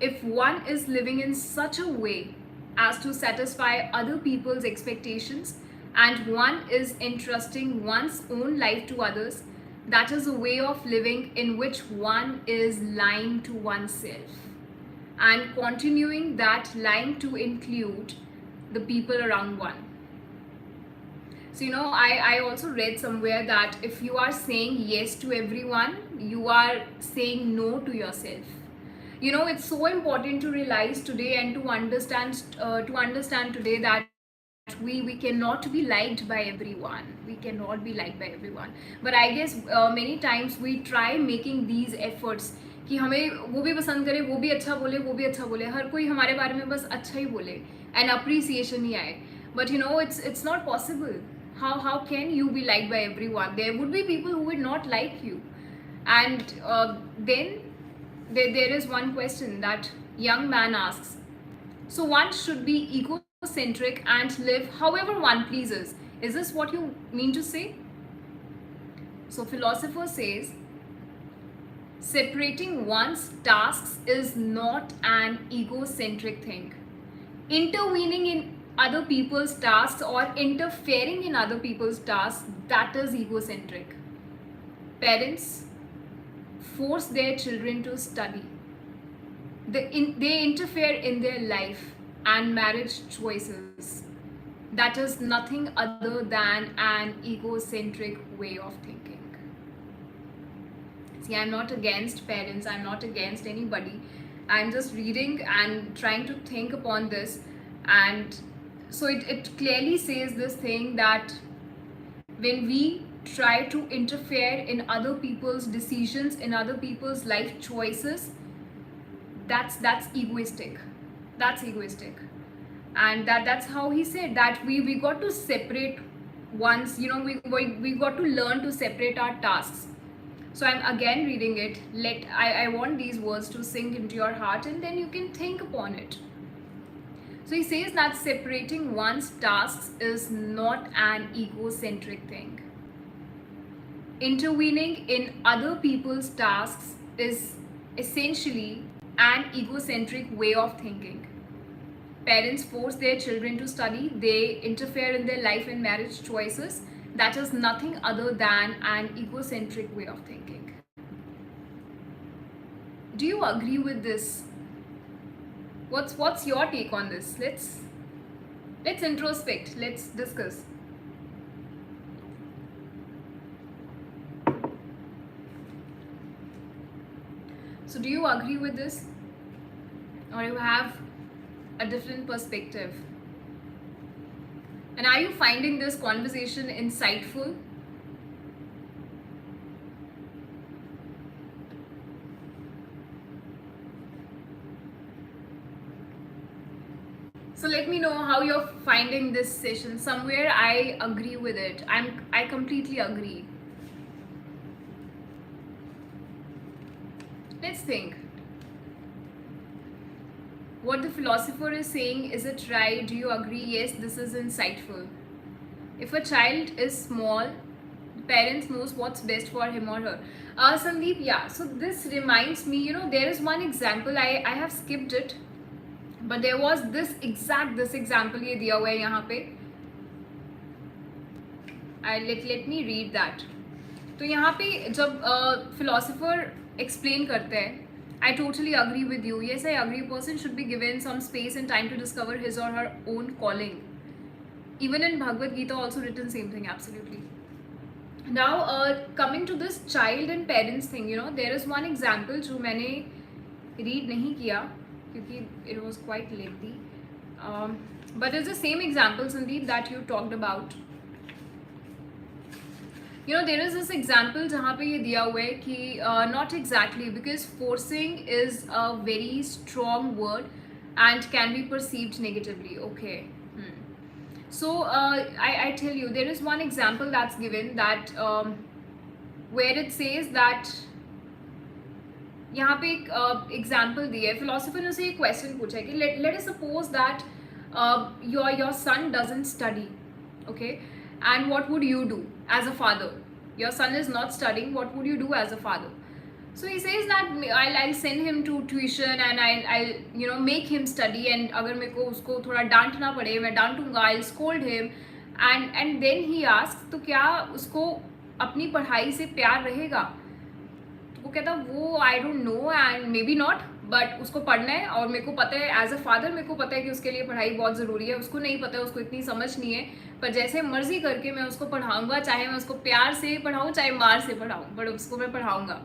If one is living in such a way as to satisfy other people's expectations, and one is entrusting one's own life to others, that is a way of living in which one is lying to oneself and continuing that lying to include the people around one. So, I also read somewhere that if you are saying yes to everyone, you are saying no to yourself. It's so important to realize today and to understand today that we cannot be liked by everyone. We cannot be liked by everyone. But I guess many times we try making these efforts कि हमें वो भी पसंद करे, वो भी अच्छा बोले, वो भी अच्छा बोले, हर कोई हमारे बारे में बस अच्छा ही बोले एंड अप्रिसिएशन ही आए. But it's not possible. How can you be liked by everyone? There would be people who would not like you. And then there is one question that young man asks. So one should be egocentric and live however one pleases. Is this what you mean to say? So philosopher says, separating one's tasks is not an egocentric thing. Intervening in other people's tasks or interfering in other people's tasks, that is egocentric. Parents force their children to study. They interfere in their life and marriage choices. That is nothing other than an egocentric way of thinking. See, I'm not against parents, I'm not against anybody. I'm just reading and trying to think upon this. And so it clearly says this thing that when we try to interfere in other people's decisions, in other people's life choices, that's egoistic. That's egoistic. And that's how he said that we got to separate once, we got to learn to separate our tasks. So I'm again reading it. I want these words to sink into your heart and then you can think upon it. So he says that separating one's tasks is not an egocentric thing. Intervening in other people's tasks is essentially an egocentric way of thinking. Parents force their children to study, they interfere in their life and marriage choices. That is nothing other than an egocentric way of thinking. Do you agree with this? What's your take on this? Let's introspect. Let's discuss. So do you agree with this? Or you have a different perspective? And are you finding this conversation insightful? So let me know how you're finding this session. Somewhere I agree with it. I completely agree. Let's think. What the philosopher is saying, is it right? Do you agree? Yes, this is insightful. If a child is small, the parents knows what's best for him or her. Sandeep, yeah. So this reminds me, there is one example. I have skipped it, but there was this example ये दिया हुआ है यहाँ पे. Let me read that. तो यहाँ पे जब philosopher explain करते हैं, I totally agree with you. Yes, I agree. A person should be given some space and time to discover his or her own calling. Even in Bhagavad Gita also written same thing, absolutely. Now, coming to this child and parents thing, there is one example जो मैंने read नहीं किया क्योंकि it was quite lengthy. But it's the same example, Sandeep, that you talked about. There is this example जहाँ पे ये दिया हुआ है कि not exactly, because forcing is a very strong word and can be perceived negatively. Okay. So I tell you, there is one example that's given that where it says that यहाँ पे एक example दिया है. Philosopher ने उसे एक question पूछा है कि let us suppose that your son doesn't study, okay, and what would you do as a father? Your son is not studying, what would you do as a father? So he says that I'll send him to tuition and I'll make him study, and अगर मेरे को उसको थोड़ा डांटना पड़े मैं डांटूंगा, I'll scold him, and then he asks तो क्या उसको अपनी पढ़ाई से प्यार रहेगा? तो वो कहता वो I don't know and maybe not, but उसको पढ़ना है और मेरे को पता है एज अ फादर, मेरे को पता है कि उसके लिए पढ़ाई बहुत ज़रूरी है. उसको नहीं पता है, उसको इतनी समझ नहीं है, पर जैसे मर्जी करके मैं उसको पढ़ाऊंगा, चाहे मैं उसको प्यार से पढ़ाऊँ चाहे मार से पढ़ाऊँ, बट उसको मैं पढ़ाऊंगा.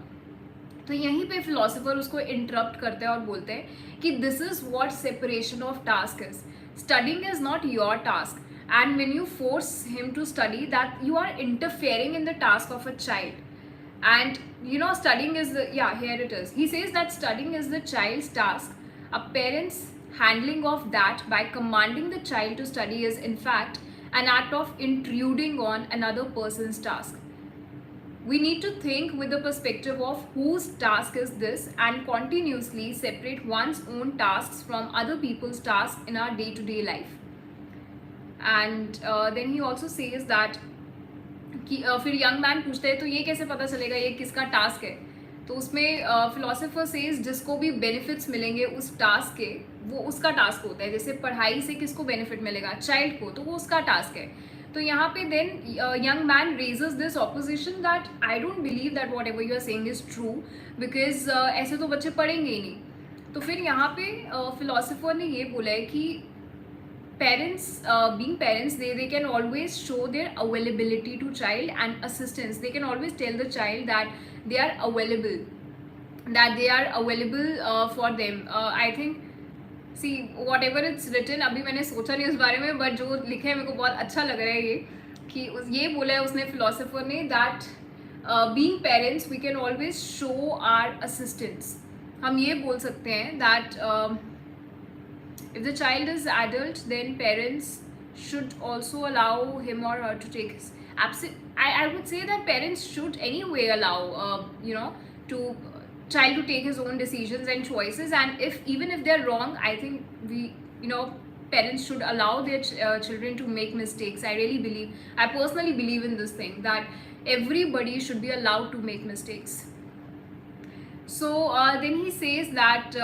तो यहीं पे फिलोसोफर उसको इंटरप्ट करते हैं और बोलते हैं कि this is what separation of task is. Studying is not your task, and when you force him to study, that you are interfering in the task of a child. And studying is the, yeah, here it is, he says that studying is the child's task. A parent's handling of that by commanding the child to study is in fact an act of intruding on another person's task. We need to think with the perspective of whose task is this and continuously separate one's own tasks from other people's tasks in our day-to-day life. And then he also says that कि फिर young man पूछते हैं तो ये कैसे पता चलेगा ये किसका टास्क है. तो उसमें फिलोसोफर सेज जिसको भी बेनिफिट्स मिलेंगे उस टास्क के, वो उसका टास्क होता है. जैसे पढ़ाई से किसको बेनिफिट मिलेगा, चाइल्ड को, तो वो उसका टास्क है. तो यहाँ पे then young man raises this opposition that I don't believe that whatever you are saying is true, because ऐसे तो बच्चे पढ़ेंगे ही नहीं. तो फिर यहाँ पे फिलोसोफर ने ये बोला है कि parents, being parents, they can always show their availability to child and assistance. They can always tell the child that they are available, for them. I think, see, whatever it's written, अभी मैंने सोचा नहीं उस बारे में, but जो लिखे है मेरे को बहुत अच्छा लग रहा है ये, कि ये बोला है उसने, फिलोसोफर ने, that being parents we can always show our assistance. हम ये बोल सकते हैं that if the child is adult, then parents should also allow him or her to take his I would say that parents should anyway allow to child to take his own decisions and choices, and even if they're wrong, I think parents should allow their children to make mistakes. I personally believe in this thing, that everybody should be allowed to make mistakes. So then he says that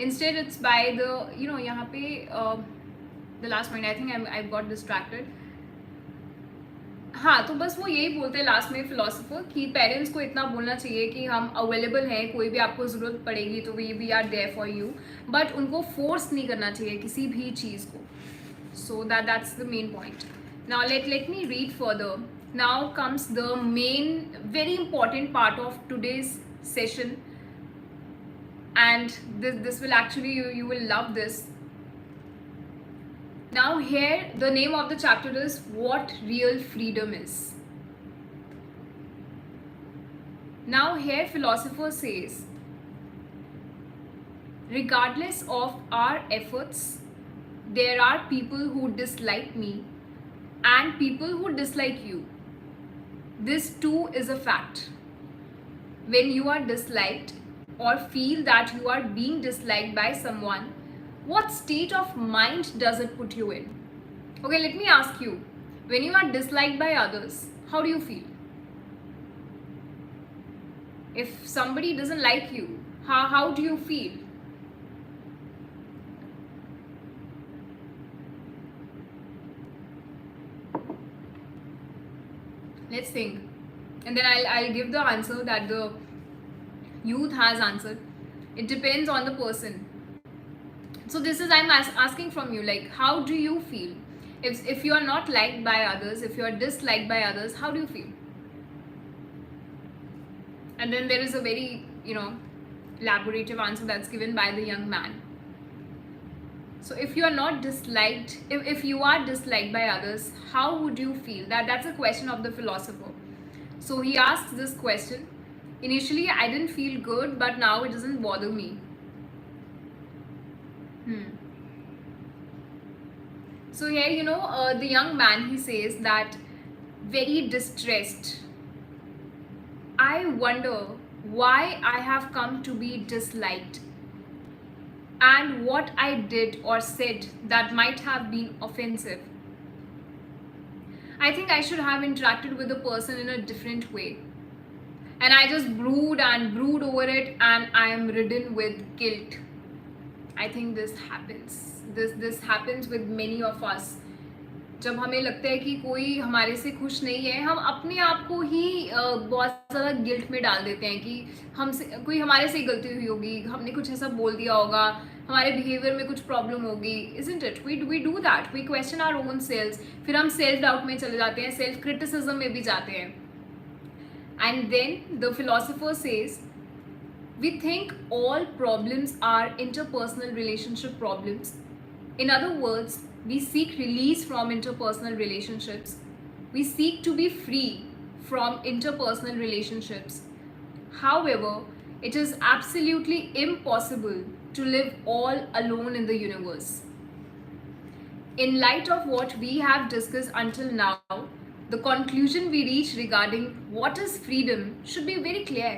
instead it's by the यहाँ पे the last point, I think I got distracted. हाँ, तो बस वो यही बोलते हैं last में फिलोसोफर कि पेरेंट्स को इतना बोलना चाहिए कि हम अवेलेबल हैं, कोई भी आपको ज़रूरत पड़ेगी तो we are there for you, but उनको फोर्स नहीं करना चाहिए किसी भी चीज़ को. So that's the main point. Now let me read further. Now comes the main very important part of today's session, and this will actually, you will love this. Now here the name of the chapter is What Real Freedom Is. Now here philosopher says, regardless of our efforts, there are people who dislike me and people who dislike you. This too is a fact. When you are disliked or feel that you are being disliked by someone, what state of mind does it put you in? Okay, let me ask you, when you are disliked by others, how do you feel? If somebody doesn't like you, how do you feel? Let's think. And then I'll give the answer that the youth has answered. It depends on the person. So this is, I'm asking from you, like, how do you feel? If you are not liked by others, if you are disliked by others, how do you feel? And then there is a very, elaborative answer that's given by the young man. So if you are not disliked, if you are disliked by others, how would you feel? That's a question of the philosopher. So he asks this question. Initially, I didn't feel good, but now it doesn't bother me. So here, the young man, he says that very distressed. I wonder why I have come to be disliked and what I did or said that might have been offensive. I think I should have interacted with the person in a different way. And I just brood over it, and I am ridden with guilt. I think this happens. This happens with many of us. जब हमें लगता है कि कोई हमारे से खुश नहीं है, हम अपने आप को ही बहुत ज़्यादा गिल्ट में डाल देते हैं कि हमसे कोई हमारे से ही गलती हुई होगी, हमने कुछ ऐसा बोल दिया होगा, हमारे बिहेवियर में कुछ प्रॉब्लम होगी. Isn't it? We do that, we question our own selves. फिर हम सेल्फ डाउट में चले जाते हैं, सेल्फ क्रिटिसिज्म में भी जाते हैं. And then the philosopher says, we think all problems are interpersonal relationship problems. In other words, we seek release from interpersonal relationships. We seek to be free from interpersonal relationships. However, it is absolutely impossible to live all alone in the universe. In light of what we have discussed until now, the conclusion we reach regarding what is freedom should be very clear.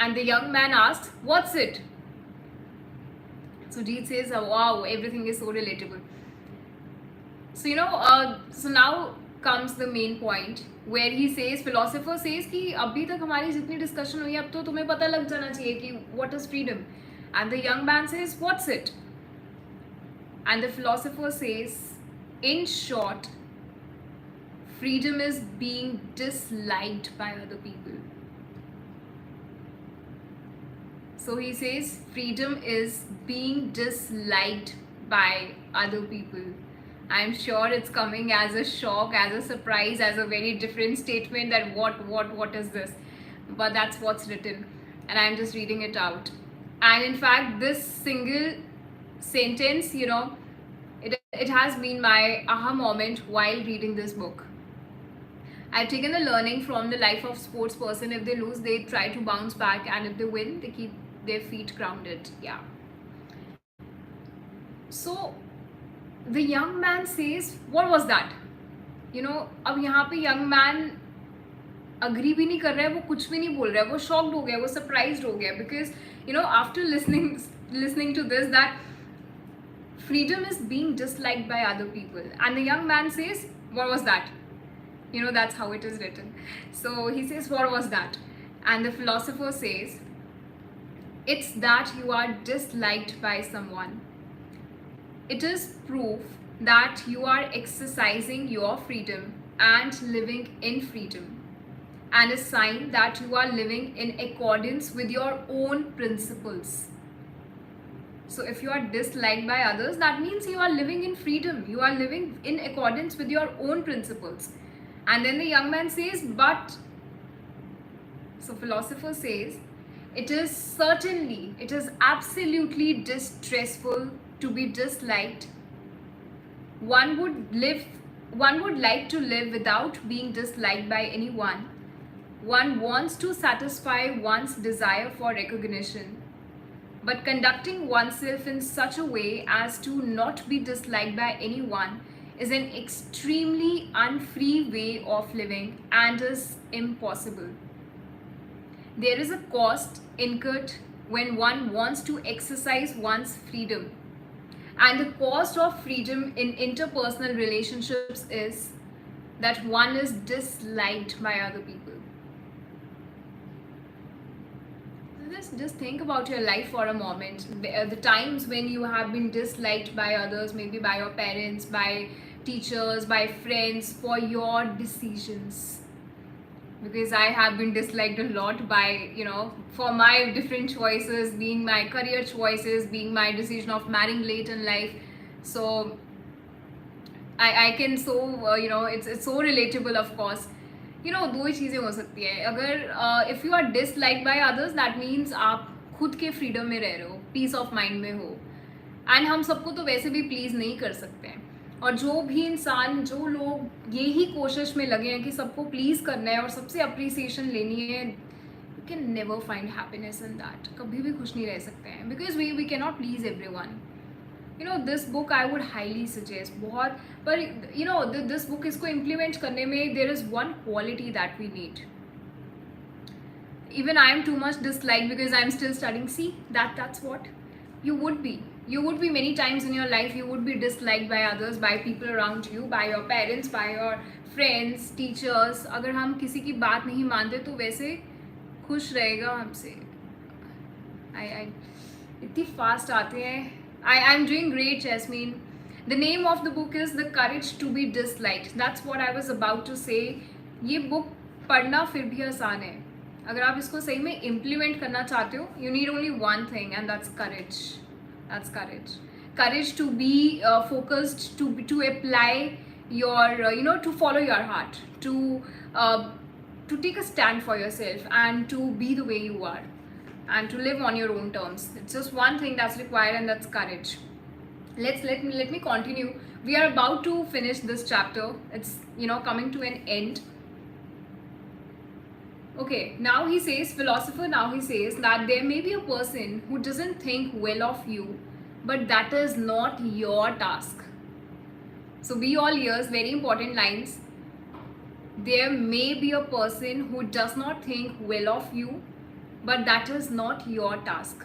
And the young man asks, "What's it?" So Jeet says, "Oh, wow, everything is so relatable." So now comes the main point where he says, philosopher says कि अभी तक हमारी जितनी discussion हुई अब तो तुम्हें पता लग जाना चाहिए कि what is freedom. And the young man says, "What's it?" And the philosopher says, in short, freedom is being disliked by other people. So he says freedom is being disliked by other people. I'm sure it's coming as a shock, as a surprise, as a very different statement that what is this? But that's what's written, and I'm just reading it out. And in fact, this single sentence, it has been my aha moment while reading this book. I've taken the learning from the life of sports person. If they lose, they try to bounce back, and if they win, they keep their feet grounded. Yeah. So the young man says, what was that? अब यहाँ पे young man agree भी नहीं कर रहा है, वो कुछ भी नहीं बोल रहा है, वो shocked हो गया, वो surprised हो गया, because after listening to this, that freedom is being disliked by other people. And the young man says, what was that? That's how it is written. So he says, what was that? And the philosopher says, it's that you are disliked by someone. It is proof that you are exercising your freedom and living in freedom, and a sign that you are living in accordance with your own principles. So if you are disliked by others, that means you are living in freedom. You are living in accordance with your own principles. And then the young man says, but, so philosopher says, it is absolutely distressful to be disliked. One would like to live without being disliked by anyone. One wants to satisfy one's desire for recognition. But conducting oneself in such a way as to not be disliked by anyone is an extremely unfree way of living and is impossible. There is a cost incurred when one wants to exercise one's freedom. And the cost of freedom in interpersonal relationships is that one is disliked by other people. Just think about your life for a moment. The times when you have been disliked by others, maybe by your parents, by teachers, by friends, for your decisions. Because I have been disliked a lot by, for my different choices, being my career choices, being my decision of marrying late in life. So I can it's so relatable, of course. दो ही चीज़ें हो सकती है. अगर if you are disliked by others, that means आप खुद के freedom में रह रहे हो, पीस ऑफ माइंड में हो. एंड हम सबको तो वैसे भी प्लीज़ नहीं कर सकते हैं. और जो भी इंसान, जो लोग यही कोशिश में लगे हैं कि सबको प्लीज़ करना है और सबसे अप्रिसिएशन लेनी है, you can never find happiness in that. कभी भी खुश नहीं रह सकते हैं, because we can not please everyone. This book I would highly suggest बहुत. पर दिस बुक, इसको इम्प्लीमेंट करने में there is one quality that we need. Even I am too much disliked because I am still studying. See, that's what you would be. You would be many times in your life. You would be disliked by others, by people around you, by your parents, by your friends, teachers. अगर हम किसी की बात नहीं मानते तो वैसे खुश रहेगा हमसे. I इतनी फास्ट आते हैं. I am doing great, Jasmine. The name of the book is The Courage to be Disliked. That's what I was about to say. ये book पढ़ना फिर भी आसान है. अगर आप इसको सही में implement करना चाहते हो, you need only one thing, and that's courage. That's courage. Courage to be focused, to apply your to follow your heart, to take a stand for yourself, and to be the way you are, and to live on your own terms. It's just one thing that's required, and that's courage. Let me continue. We are about to finish this chapter. It's coming to an end. Okay, now he says, philosopher now he says that there may be a person who doesn't think well of you, but that is not your task. So be all ears, very important lines. There may be a person who does not think well of you, but that is not your task.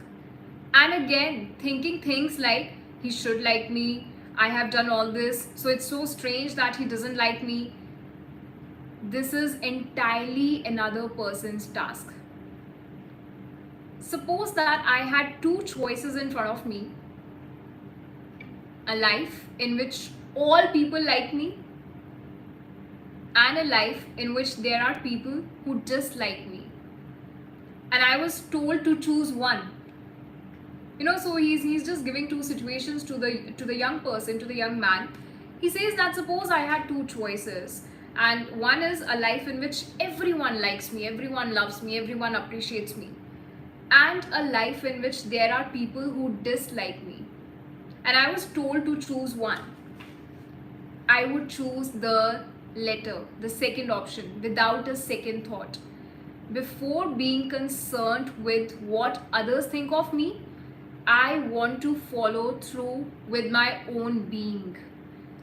And again, thinking things like, he should like me, I have done all this, so it's so strange that he doesn't like me. This is entirely another person's task. Suppose that I had two choices in front of me: a life in which all people like me, and a life in which there are people who dislike me. And I was told to choose one. So he's just giving two situations to the young person, to the young man. He says that suppose I had two choices, and one is a life in which everyone likes me, everyone loves me, everyone appreciates me, and a life in which there are people who dislike me. And I was told to choose one. I would choose the latter, the second option, without a second thought. Before being concerned with what others think of me, I want to follow through with my own being.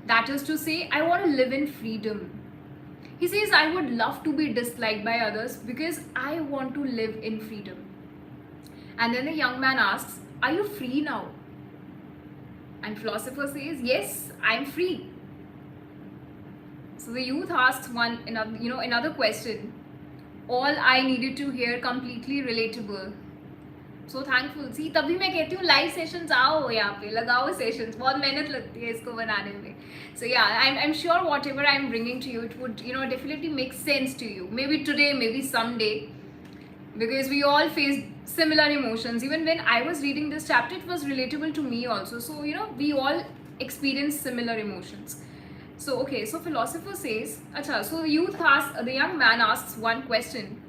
That is to say, I want to live in freedom. He says, I would love to be disliked by others because I want to live in freedom. And then the young man asks, are you free now? And philosopher says, yes, I'm free. So the youth asks another question. All I needed to hear, completely relatable. So thankful. See, तभी मैं कहती हूँ live sessions आओ यहाँ पे, लगाओ sessions. बहुत मेहनत लगती है इसको बनाने में. So yeah, I'm sure whatever I'm bringing to you, it would definitely make sense to you. Maybe today, maybe someday, because we all face similar emotions. Even when I was reading this chapter, it was relatable to me also. So we all experience similar emotions. So okay, so philosopher says, acha. So the young man asks one question: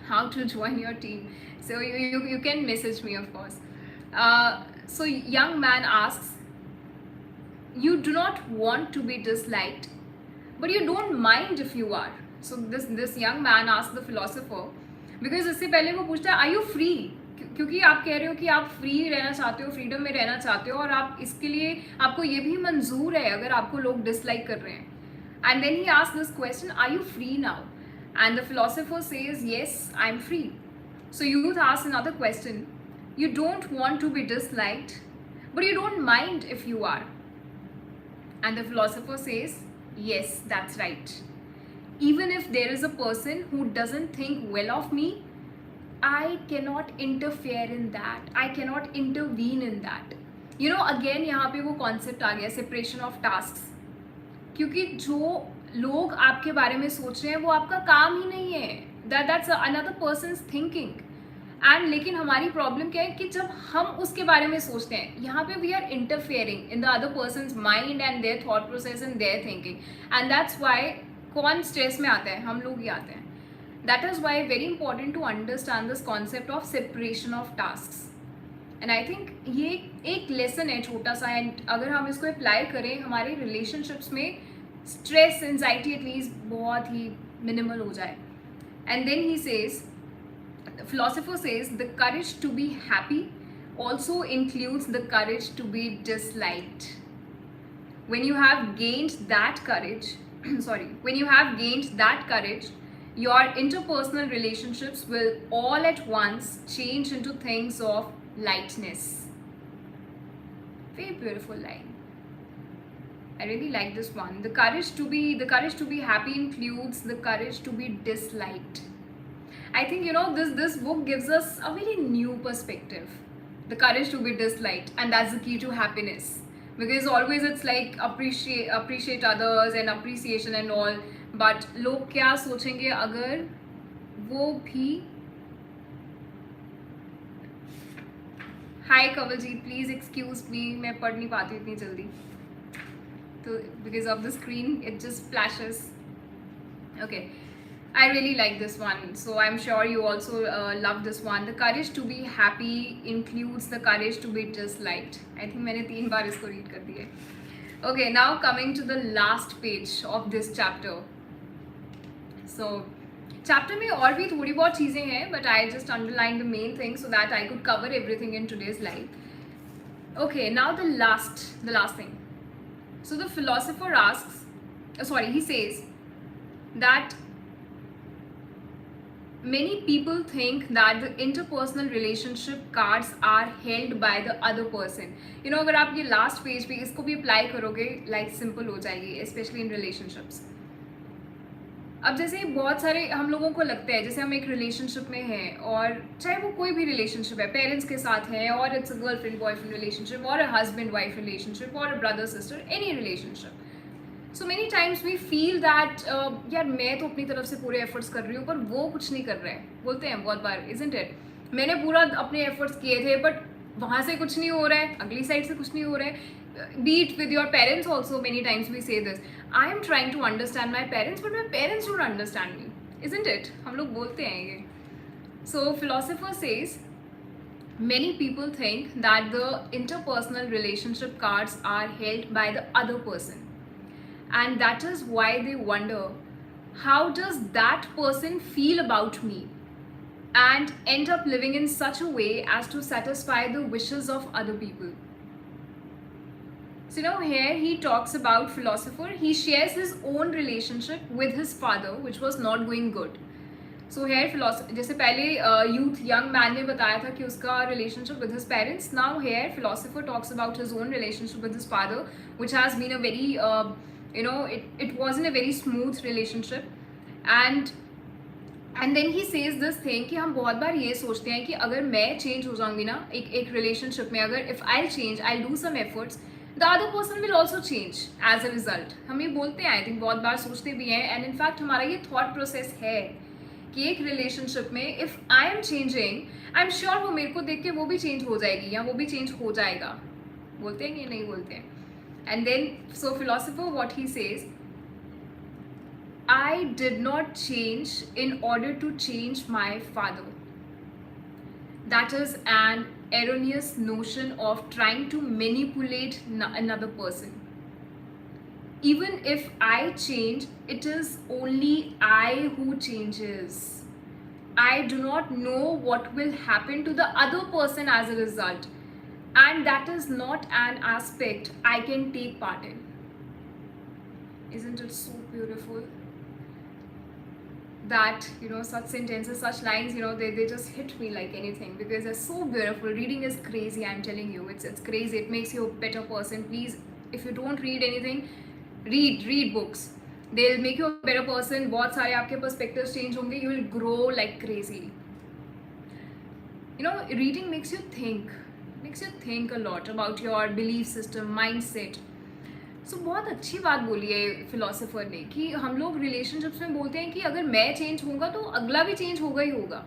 how to join your team? So you can message me, of course. So young man asks, you do not want to be disliked, but you don't mind if you are. So this young man asks the philosopher, because इससे पहले वो पूछता है, are you free? क्योंकि आप कह रहे हो कि आप फ्री रहना चाहते हो, फ्रीडम में रहना चाहते हो, और आप इसके लिए आपको ये भी मंजूर है अगर आपको लोग डिसलाइक कर रहे हैं. And then he asks this question, are you free now? And the philosopher says, yes, I'm free. So youth asks another question. You don't want to be disliked, but you don't mind if you are. And the philosopher says, yes, that's right. Even if there is a person who doesn't think well of me, I cannot interfere in that. I cannot intervene in that. Again यहाँ पे वो concept आ गया, separation of tasks. क्योंकि जो लोग आपके बारे में सोच रहे हैं वो आपका काम ही नहीं है. That's another person's thinking. And लेकिन हमारी प्रॉब्लम क्या है कि जब हम उसके बारे में सोचते हैं, यहाँ पे we are interfering in the other person's mind and their thought process and their thinking. And that's why कौन स्ट्रेस में आता है? हम लोग ही आते हैं. That is why very important to understand this concept of separation of tasks. And I think ये एक लेसन है छोटा सा, and अगर हम इसको अप्लाई करें हमारे रिलेशनशिप्स में, स्ट्रेस एंजाइटी एटलीस्ट बहुत ही मिनिमल हो जाए. And then he says, the philosopher says, the courage to be happy also includes the courage to be disliked. When you have gained that courage, your interpersonal relationships will all at once change into things of lightness. Very beautiful line. I really like this one. The courage to be happy includes the courage to be disliked. I think this book gives us a very new perspective. The courage to be disliked, and that's the key to happiness. because always it's like appreciate others and appreciation and all, but लोग क्या सोचेंगे अगर वो भी. हाय Kawaljeet, please excuse me, मैं पढ़ नहीं पाती इतनी जल्दी, तो because of the screen it just flashes. Okay, I really like this one, so I'm sure you also love this one. The courage to be happy includes the courage to be disliked. I think मैंने 3 बार इसको read कर दिया. Okay, now coming to the last page of this chapter. So, chapter में और भी थोड़ी बहुत चीज़ें हैं, but I just underlined the main thing so that I could cover everything in today's life. Okay, now the last thing. So the philosopher asks, he says that many people think that the interpersonal relationship cards are held by the other person. You know, अगर आप ये last page पे इसको भी apply करोगे, life simple हो जाएगी, especially in relationships. अब जैसे बहुत सारे हम लोगों को लगता है, जैसे हम एक रिलेशनशिप में हैं, और चाहे वो कोई भी रिलेशनशिप है, पेरेंट्स के साथ है, और it's a girlfriend boyfriend relationship, और अ हस्बैंड वाइफ रिलेशनशिप, और a brother sister, any relationship. So many times we feel that यार मैं तो अपनी तरफ से पूरे एफर्ट्स कर रही हूँ पर वो कुछ नहीं कर रहे हैं. बोलते हैं बहुत बार, इजंट इट, मैंने पूरा अपने एफर्ट्स किए थे बट वहाँ से कुछ नहीं हो रहा है, अगली साइड से कुछ नहीं हो रहा है. Be it with your parents also, many times we say this, I am trying to understand my parents but my parents don't understand me. Isn't it, हम लोग बोलते हैं ये. So philosopher says many people think that the interpersonal relationship cards are held by the other person. And that is why they wonder, how does that person feel about me? And end up living in such a way as to satisfy the wishes of other people. So now here he talks about philosopher. He shares his own relationship with his father, which was not going good. So here philosopher, जैसे पहले young man ने बताया था कि उसका relationship with his parents. Now here philosopher talks about his own relationship with his father, which has been a very it wasn't a very smooth relationship. And then he says this thing कि हम बहुत बार ये सोचते हैं कि अगर मैं change हो जाऊंगी ना एक relationship में, अगर if I'll change, I'll do some efforts, the other person will also change as a result. हम ये बोलते हैं, I think बहुत बार सोचते भी हैं, and in fact हमारा ये thought process है कि एक relationship में if I am changing, I'm sure वो मेरे को देख के वो भी change हो जाएगी या वो भी change हो जाएगा. बोलते हैं कि नहीं बोलते हैं? And then, so philosopher, what he says, I did not change in order to change my father. That is an erroneous notion of trying to manipulate another person. Even if I change, it is only I who changes. I do not know what will happen to the other person as a result. And that is not an aspect I can take part in. Isn't it so beautiful? That, such sentences, such lines, they just hit me like anything because they're so beautiful. Reading is crazy, I'm telling you. It's crazy. It makes you a better person. Please, if you don't read anything, read books. They'll make you a better person. बहुत सारे आपके perspectives change होंगे. You will grow like crazy. Reading makes you think a lot about your belief system, mindset. So बहुत अच्छी बात बोली है philosopher ने कि हम लोग रिलेशनशिप्स में बोलते हैं कि अगर मैं चेंज होऊंगा तो अगला भी चेंज होगा ही होगा,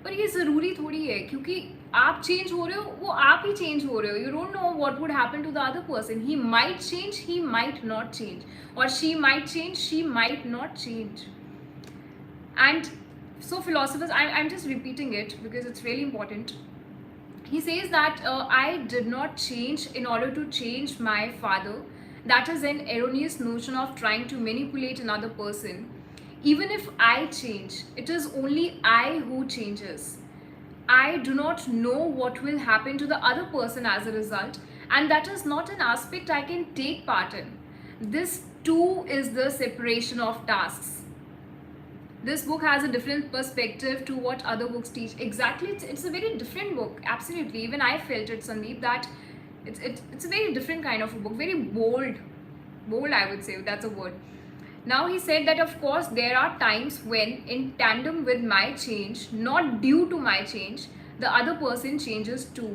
पर ये ज़रूरी थोड़ी है क्योंकि आप चेंज हो रहे हो, वो आप ही चेंज हो रहे हो. You don't know what would happen to the other person. He might change, he might not change, और she might change, she might not change. And so philosophers, I'm just repeating it because it's really important. He says that I did not change in order to change my father. That is an erroneous notion of trying to manipulate another person. Even if I change, it is only I who changes. I do not know what will happen to the other person as a result, and that is not an aspect I can take part in. This too is the separation of tasks. This book has a different perspective to what other books teach. Exactly, it's a very different book. Absolutely, even I felt it, Sandeep, that it's a very different kind of a book. Very bold, I would say, that's a word. Now he said that of course there are times when in tandem with my change, not due to my change, the other person changes too.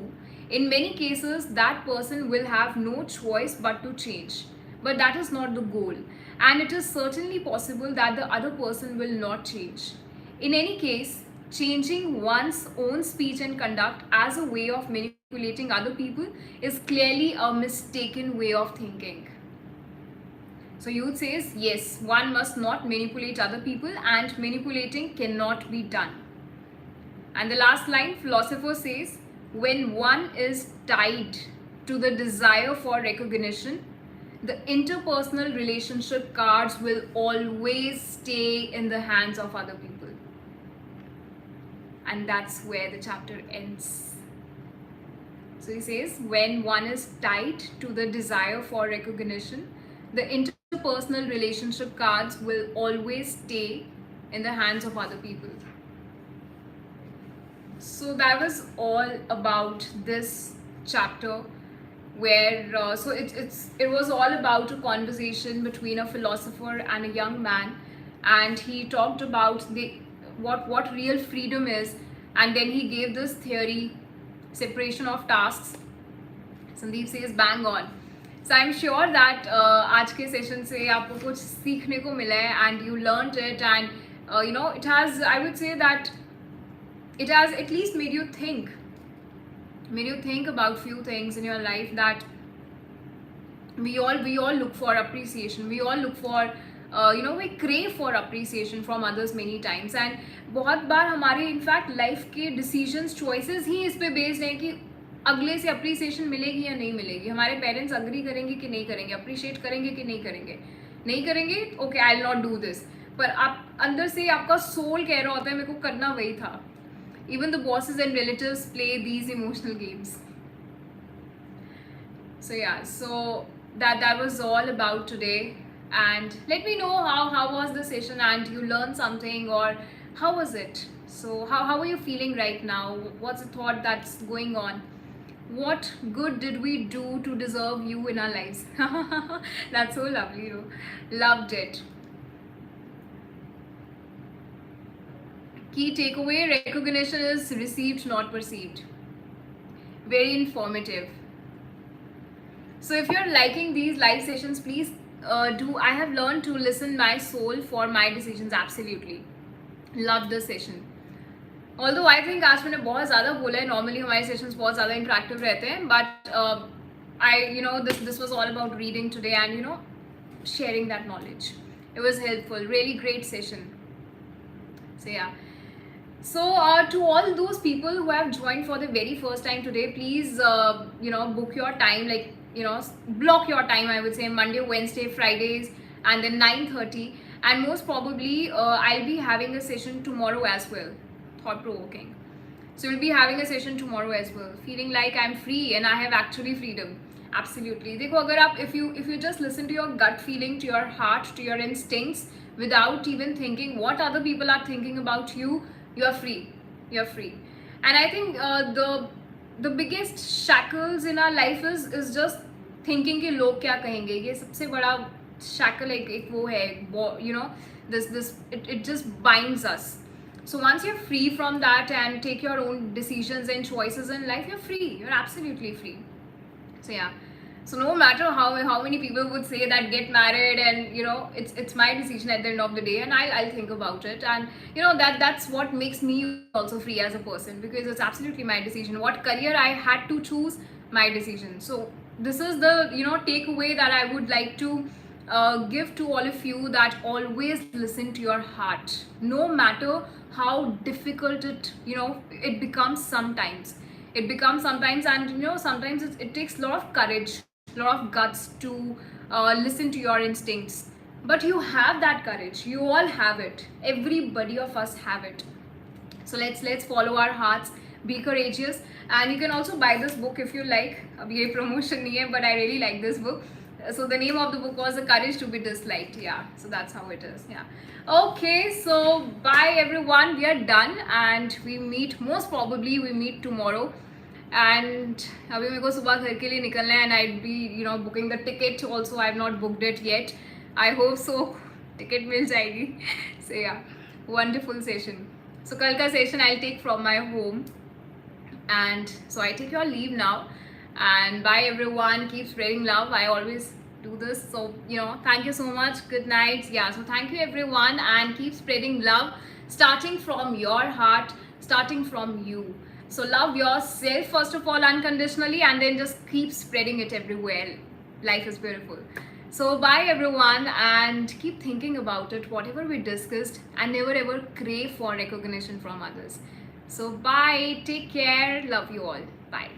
In many cases, that person will have no choice but to change. But that is not the goal. And it is certainly possible that the other person will not change. In any case, changing one's own speech and conduct as a way of manipulating other people is clearly a mistaken way of thinking. So Youth says, yes, one must not manipulate other people and manipulating cannot be done. And the last line, philosopher says, when one is tied to the desire for recognition, the interpersonal relationship cards will always stay in the hands of other people. And that's where the chapter ends. So he says, when one is tied to the desire for recognition, the interpersonal relationship cards will always stay in the hands of other people. So that was all about this chapter, where so it was all about a conversation between a philosopher and a young man, and he talked about what real freedom is, and then he gave this theory, separation of tasks. Sandeep says bang on. So I'm sure that आज के session से आपको कुछ सीखने को मिला है, and you learned it, and it has, I would say that it has at least made you think about few things in your life, that we all look for appreciation, we all look for we crave for appreciation from others many times, and बहुत बार हमारे in fact life के decisions choices ही इस पे based हैं कि अगले से appreciation मिलेगी या नहीं मिलेगी, हमारे पेरेंट्स अग्री करेंगे कि नहीं करेंगे, अप्रिशिएट करेंगे कि नहीं करेंगे, okay I will not do this, पर आप अंदर से आपका सोल कह रहा होता है मेरे को करना वही था. Even the bosses and relatives play these emotional games. So yeah, so that was all about today, and let me know how was the session, and you learned something, or how was it? So how are you feeling right now? What's the thought that's going on? What good did we do to deserve you in our lives? That's so lovely, loved it. Key takeaway, recognition is received, not perceived. Very informative. So if you're liking these live sessions, please do. I have learned to listen my soul for my decisions. Absolutely. Love the session. Although I think आज मैंने बहुत ज़्यादा बोला है, normally हमारे sessions बहुत ज़्यादा interactive रहते हैं, but this was all about reading today and sharing that knowledge. It was helpful. Really great session. So yeah. So to all those people who have joined for the very first time today, please book your time, like block your time, I would say Monday, Wednesday, Fridays, and then 9:30, and most probably I'll be having a session tomorrow as well, thought provoking. So we'll be having a session tomorrow as well, feeling like I'm free and I have actually freedom. Absolutely. देखो अगर आप if you just listen to your gut feeling, to your heart, to your instincts, without even thinking what other people are thinking about you, you're free. And I think the biggest shackles in our life is just thinking कि लोग क्या कहेंगे. ये सबसे बड़ा shackle एक वो है, this it just binds us. So once you're free from that and take your own decisions and choices in life, you're free. You're absolutely free. So yeah. So no matter how many people would say that get married, and it's my decision at the end of the day, and I'll think about it, and that's what makes me also free as a person, because it's absolutely my decision. What career I had to choose, my decision. So this is the takeaway that I would like to give to all of you, that always listen to your heart, no matter how difficult it becomes sometimes. And sometimes it takes a lot of courage, a lot of guts to listen to your instincts, but you have that courage. You all have it. Everybody of us have it. So let's follow our hearts, be courageous, and you can also buy this book if you like. अब ये promotion नहीं है, but I really like this book. So the name of the book was The Courage to be Disliked. Yeah, so that's how it is. Yeah. Okay, so bye everyone. We are done, and most probably we meet tomorrow. And अभी मेरे को सुबह घर के लिए निकलना है, and I'd be booking the ticket also. I've not booked it yet. I hope so. Ticket मिल जाएगी. So yeah, wonderful session. So कल का session I'll take from my home. And so I take your leave now, and bye everyone. Keep spreading love. I always do this, so thank you so much. Good night. Yeah, so thank you everyone, and keep spreading love, starting from your heart, starting from you. So love yourself first of all unconditionally, and then just keep spreading it everywhere. Life is beautiful. So bye everyone, and keep thinking about it, whatever we discussed, and never ever crave for recognition from others. So bye, take care, love you all, bye.